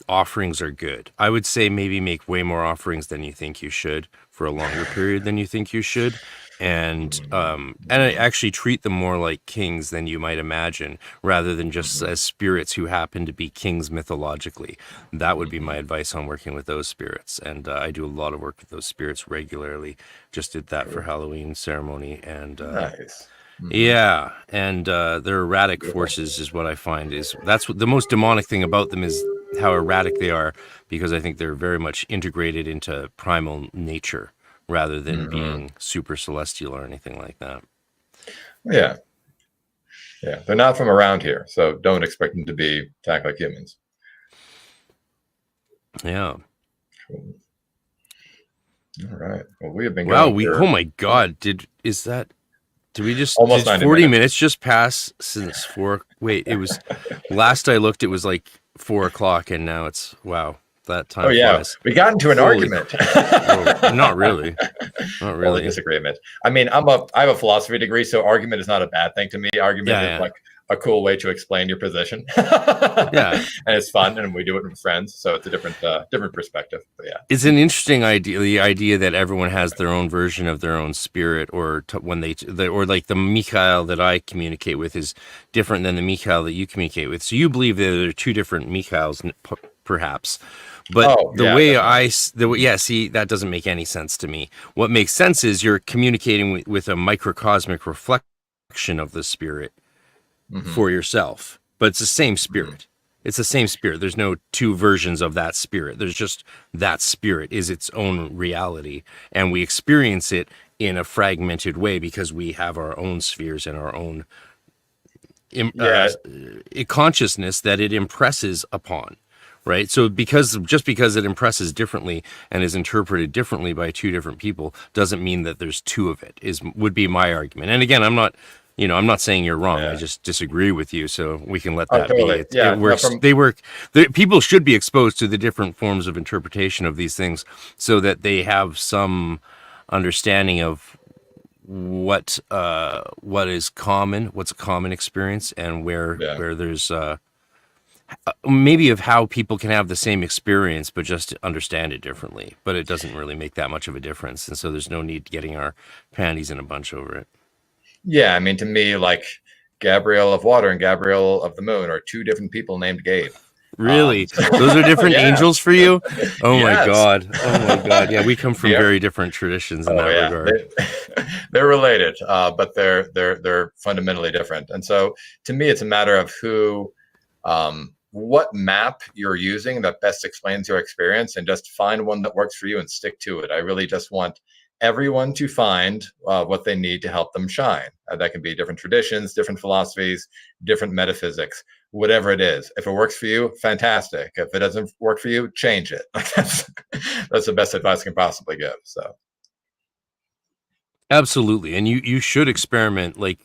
offerings are good. I would say maybe make way more offerings than you think you should for a longer period than you think you should. And I actually treat them more like kings than you might imagine, rather than just as spirits who happen to be kings mythologically. That would be my advice on working with those spirits. And I do a lot of work with those spirits regularly. Just did that for Halloween ceremony. And nice. Yeah, and their erratic forces is what I find that's what the most demonic thing about them is, how erratic they are, because I think they're very much integrated into primal nature rather than being super celestial or anything like that. Yeah. Yeah, they're not from around here, so don't expect them to attack like humans. Yeah. Cool. All right. Well, we have been going oh my God, did we just almost 40 minutes just pass since 4? Wait, it was last I looked, it was like 4 o'clock, and now it's that time. Oh yeah, flies. we got into an argument. Not really. Only disagreement. I mean, I have a philosophy degree, so argument is not a bad thing to me. Argument is like a cool way to explain your position. And it's fun, and we do it with friends, so it's a different perspective. But yeah, it's an interesting idea. The idea that everyone has their own version of their own spirit, or or like the Mikhail that I communicate with is different than the Mikhail that you communicate with. So you believe that there are two different Mikhails, perhaps. But see, that doesn't make any sense to me. What makes sense is you're communicating with a microcosmic reflection of the spirit for yourself, but it's the same spirit. It's the same spirit. There's no two versions of that spirit. There's just that spirit is its own reality, and we experience it in a fragmented way because we have our own spheres and our own consciousness that it impresses upon. Right. So because it impresses differently and is interpreted differently by two different people doesn't mean that there's two of it, would be my argument. And again, I'm not saying you're wrong. I just disagree with you. So we can let that be. It works. People should be exposed to the different forms of interpretation of these things so that they have some understanding of what is common, what's a common experience, and where there's maybe of how people can have the same experience but just understand it differently, but it doesn't really make that much of a difference, and so there's no need getting our panties in a bunch over it. I mean, to me, like Gabriel of Water and Gabriel of the Moon are two different people named Gabe. Really? Those are different angels for you? Oh my God. Yeah, we come from very different traditions in that regard. They're related, but they're fundamentally different. And so to me, it's a matter of what map you're using that best explains your experience, and just find one that works for you and stick to it. I really just want everyone to find what they need to help them shine. That can be different traditions, different philosophies, different metaphysics, whatever it is. If it works for you, fantastic. If it doesn't work for you, change it. That's the best advice I can possibly give. So. Absolutely. And you should experiment. Like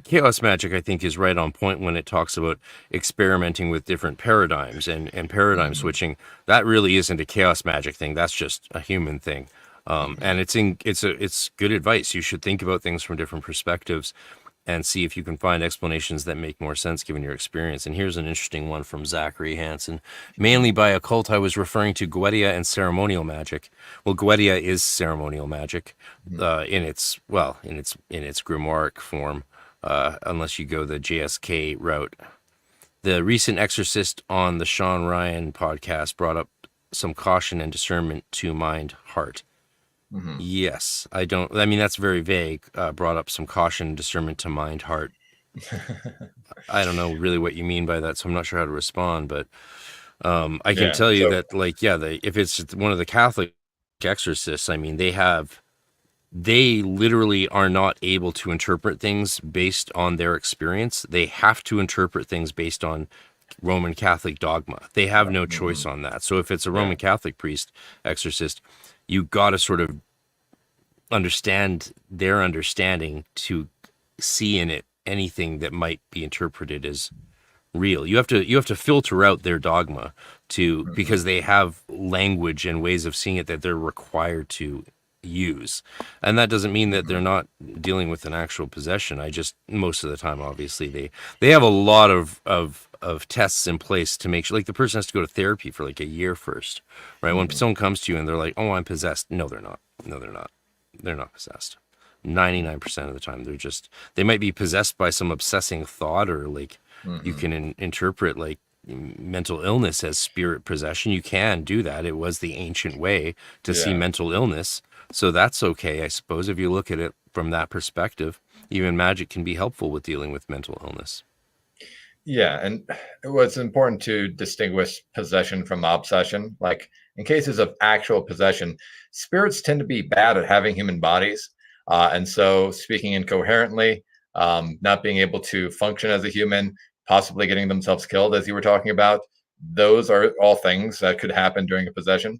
chaos magic, I think, is right on point when it talks about experimenting with different paradigms and paradigm switching. That really isn't a chaos magic thing. That's just a human thing. And it's good advice. You should think about things from different perspectives and see if you can find explanations that make more sense given your experience. And here's an interesting one from Zachary Hansen. Mainly by occult, I was referring to Guedia and ceremonial magic. Well, Guedia is ceremonial magic in its grimoire form, unless you go the JSK route. The recent exorcist on the Sean Ryan podcast brought up some caution and discernment to mind, heart. Yes, that's very vague. Brought up some caution and discernment to mind, heart. I don't know really what you mean by that, so I'm not sure how to respond, but I can tell you that, if it's one of the Catholic exorcists, I mean, they have they literally are not able to interpret things based on their experience. They have to interpret things based on Roman Catholic dogma. They have no choice on that. So if it's a Roman Catholic priest exorcist, you got to sort of understand their understanding to see in it anything that might be interpreted as real. You have to filter out their dogma to because they have language and ways of seeing it that they're required to use. And that doesn't mean that they're not dealing with an actual possession. I just most of the time obviously they have a lot of tests in place to make sure, like the person has to go to therapy for like a year first, right? When someone comes to you and they're like, "Oh, I'm possessed." No, they're not. No, they're not. They're not possessed. 99% of the time they might be possessed by some obsessing thought, or like you can interpret like mental illness as spirit possession. You can do that. It was the ancient way to see mental illness. So that's okay, I suppose, if you look at it from that perspective. Even magic can be helpful with dealing with mental illness. Yeah, and it's important to distinguish possession from obsession. Like in cases of actual possession, spirits tend to be bad at having human bodies. And so speaking incoherently, not being able to function as a human, possibly getting themselves killed, as you were talking about, those are all things that could happen during a possession.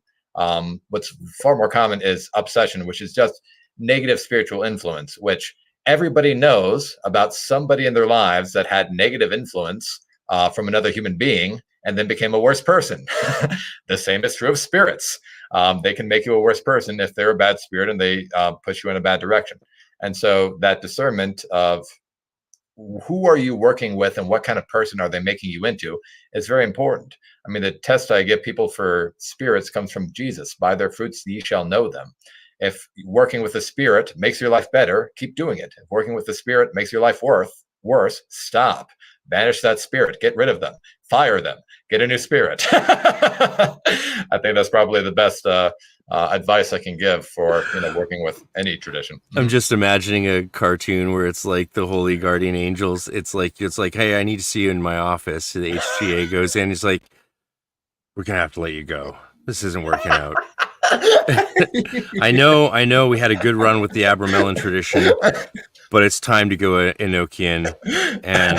What's far more common is obsession, which is just negative spiritual influence, which everybody knows about somebody in their lives that had negative influence from another human being and then became a worse person. The same is true of spirits. They can make you a worse person if they're a bad spirit and they push you in a bad direction. And so that discernment of who are you working with and what kind of person are they making you into is very important. I mean, the test I give people for spirits comes from Jesus. By their fruits ye shall know them. If working with the spirit makes your life better, keep doing it. If working with the spirit makes your life worse, stop. Banish that spirit. Get rid of them. Fire them. Get a new spirit. I think that's probably the best advice I can give for working with any tradition. I'm just imagining a cartoon where it's like the holy guardian angels. It's like, hey, I need to see you in my office. The HGA goes in. It's like, we're gonna have to let you go. This isn't working out. I know we had a good run with the Abramelin tradition, but it's time to go Enochian. And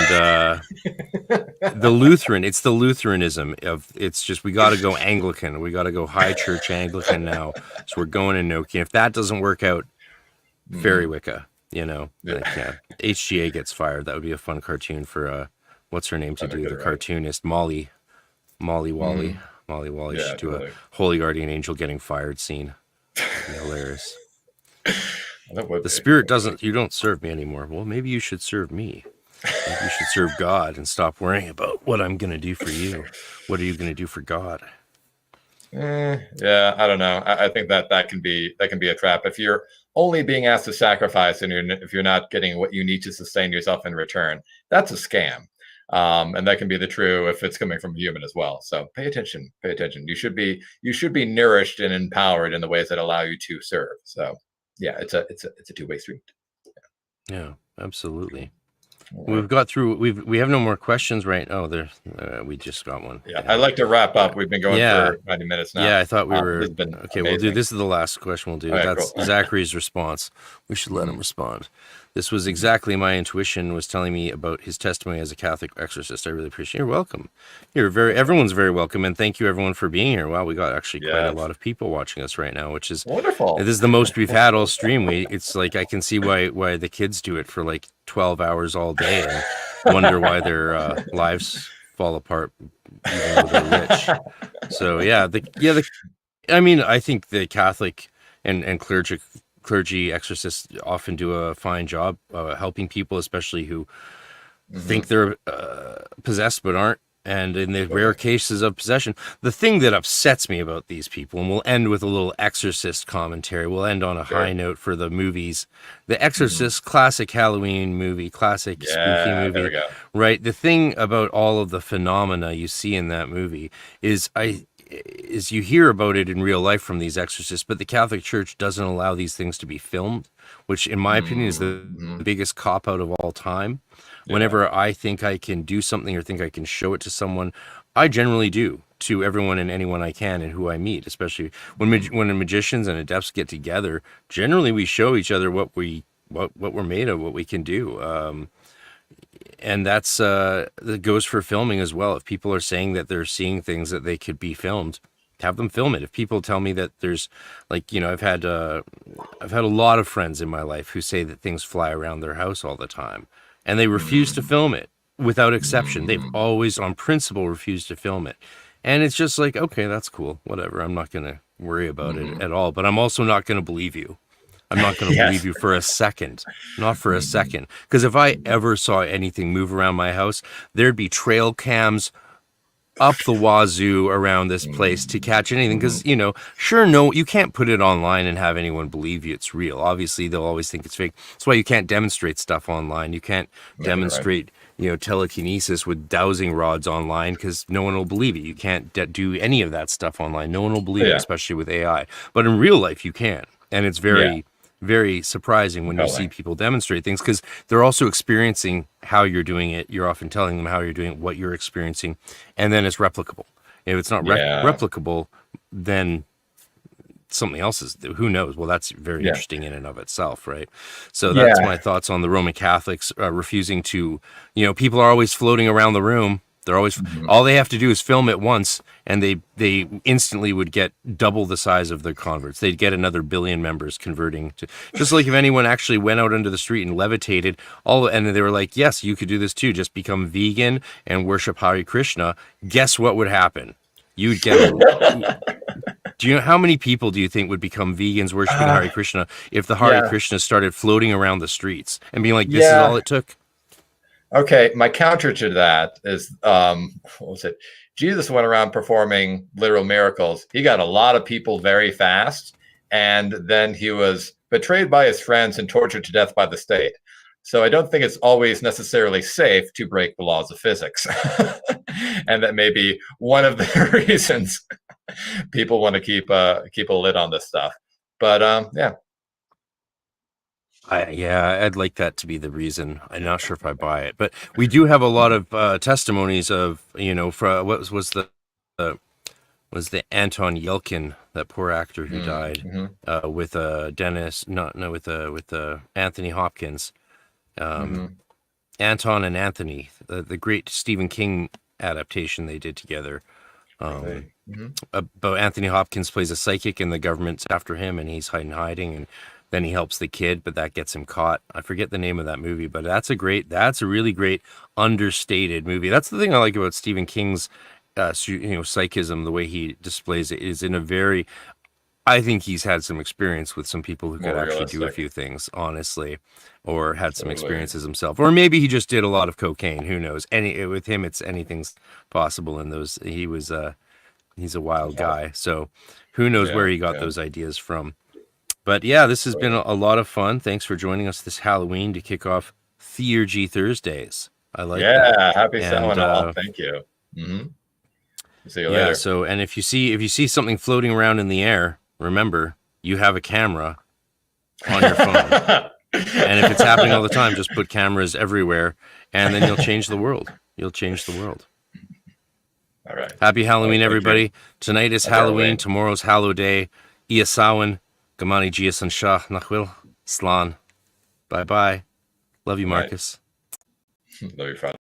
the Lutheran, it's the Lutheranism of, it's just, we got to go Anglican. We got to go high church Anglican now. So we're going Enochian. If that doesn't work out, Fairy Wicca, HGA gets fired. That would be a fun cartoon for, what's her name to do? The cartoonist, Molly Wally. Molly Wally should do a Holy Guardian Angel getting fired scene. Hilarious. The spirit doesn't, you don't serve me anymore. Well, maybe you should serve me. Maybe you should serve God and stop worrying about what I'm going to do for you. What are you going to do for God? Yeah, I don't know. I think that can be a trap. If you're only being asked to sacrifice and if you're not getting what you need to sustain yourself in return, that's a scam. And that can be the true if it's coming from a human as well. So pay attention. You should be nourished and empowered in the ways that allow you to serve. So yeah, it's a two-way street. Yeah, absolutely. We've got through. We have no more questions, right? Oh, we just got one. Yeah, I'd like to wrap up. We've been going for 90 minutes now. Yeah, I thought we were okay. Amazing. We'll do this. Is the last question we'll do. Right, that's cool. Zachary's response. We should let him respond. This was exactly my intuition was telling me about his testimony as a Catholic exorcist. I really appreciate it. You're welcome. Everyone's very welcome, and thank you everyone for being here. Wow, we got actually quite a lot of people watching us right now, which is wonderful. This is the most we've had all stream. It's like I can see why the kids do it for like 12 hours all day and wonder why their lives fall apart even though they're rich. So I mean, I think the Catholic and clergy exorcists often do a fine job helping people, especially who think they're possessed but aren't. And in the rare cases of possession, the thing that upsets me about these people, and we'll end with a little Exorcist commentary, we'll end on a high note for the movies. The Exorcist, classic Halloween movie, classic spooky movie, there we go. right? The thing about all of the phenomena you see in that movie is you hear about it in real life from these exorcists, but the Catholic Church doesn't allow these things to be filmed, which in my opinion is the biggest cop-out of all time. Whenever I think I can do something or think I can show it to someone, I generally do. to everyone and anyone I can and who I meet, especially when when magicians and adepts get together. Generally, we show each other what we're made of, what we can do. And that goes for filming as well. If people are saying that they're seeing things that they could be filmed, have them film it. If people tell me that there's, like, I've had a lot of friends in my life who say that things fly around their house all the time, and they refuse to film it without exception. They've always, on principle, refused to film it. And it's just like, okay, that's cool, whatever. I'm not going to worry about it at all, but I'm also not going to believe you. I'm not going to believe you for a second, not for a second. Because if I ever saw anything move around my house, there'd be trail cams up the wazoo around this place to catch anything. Because, sure, no, you can't put it online and have anyone believe you it's real. Obviously, they'll always think it's fake. That's why you can't demonstrate stuff online. You can't demonstrate, telekinesis with dowsing rods online, because no one will believe it. You can't do any of that stuff online. No one will believe it, especially with AI. But in real life, you can. And it's very surprising when you see people demonstrate things, because they're also experiencing how you're doing it. You're often telling them how you're doing it, what you're experiencing, and then it's replicable. If it's not replicable, then something else is, who knows? Well, that's very interesting in and of itself, right? So that's my thoughts on the Roman Catholics refusing to, people are always floating around the room. They're always, all they have to do is film it once, and they instantly would get double the size of their converts. They'd get another billion members converting to, just like if anyone actually went out into the street and levitated, and they were like, yes, you could do this too, just become vegan and worship Hare Krishna. Guess what would happen? You'd get, do you know how many people do you think would become vegans worshiping Hare Krishna if the Hare Krishna started floating around the streets and being like, this is all it took? Okay, my counter to that is, what was it? Jesus went around performing literal miracles. He got a lot of people very fast, and then he was betrayed by his friends and tortured to death by the state. So I don't think it's always necessarily safe to break the laws of physics. And that may be one of the reasons people want to keep a lid on this stuff. But I'd like that to be the reason. I'm not sure if I buy it, but we do have a lot of testimonies of, for what was the Anton Yelkin, that poor actor who died, with Anthony Hopkins, Anton and Anthony, the great Stephen King adaptation they did together. But Anthony Hopkins plays a psychic, and the government's after him, and he's hiding, and then he helps the kid, but that gets him caught. I forget the name of that movie, but that's a really great understated movie. That's the thing I like about Stephen King's, psychism, the way he displays it is in a very, I think he's had some experience with some people who could actually do a few things, honestly, or had some experiences himself, or maybe he just did a lot of cocaine. Who knows? With him, it's anything's possible. In those, he's a wild guy, so who knows where he got those ideas from. But yeah, this has been a lot of fun. Thanks for joining us this Halloween to kick off Theurgy Thursdays. I like that. Yeah, happy Samhain all. Thank you. See you later. So, and if you see something floating around in the air, remember, you have a camera on your phone. And if it's happening all the time, just put cameras everywhere, and then you'll change the world. You'll change the world. All right. Happy Halloween, everybody. Tonight is Halloween. Tomorrow's Hallow Day. Iasawan. Gamani Gias and Shah Nachwil. Slan. Bye bye. Love you, Marcus. Love you, Father.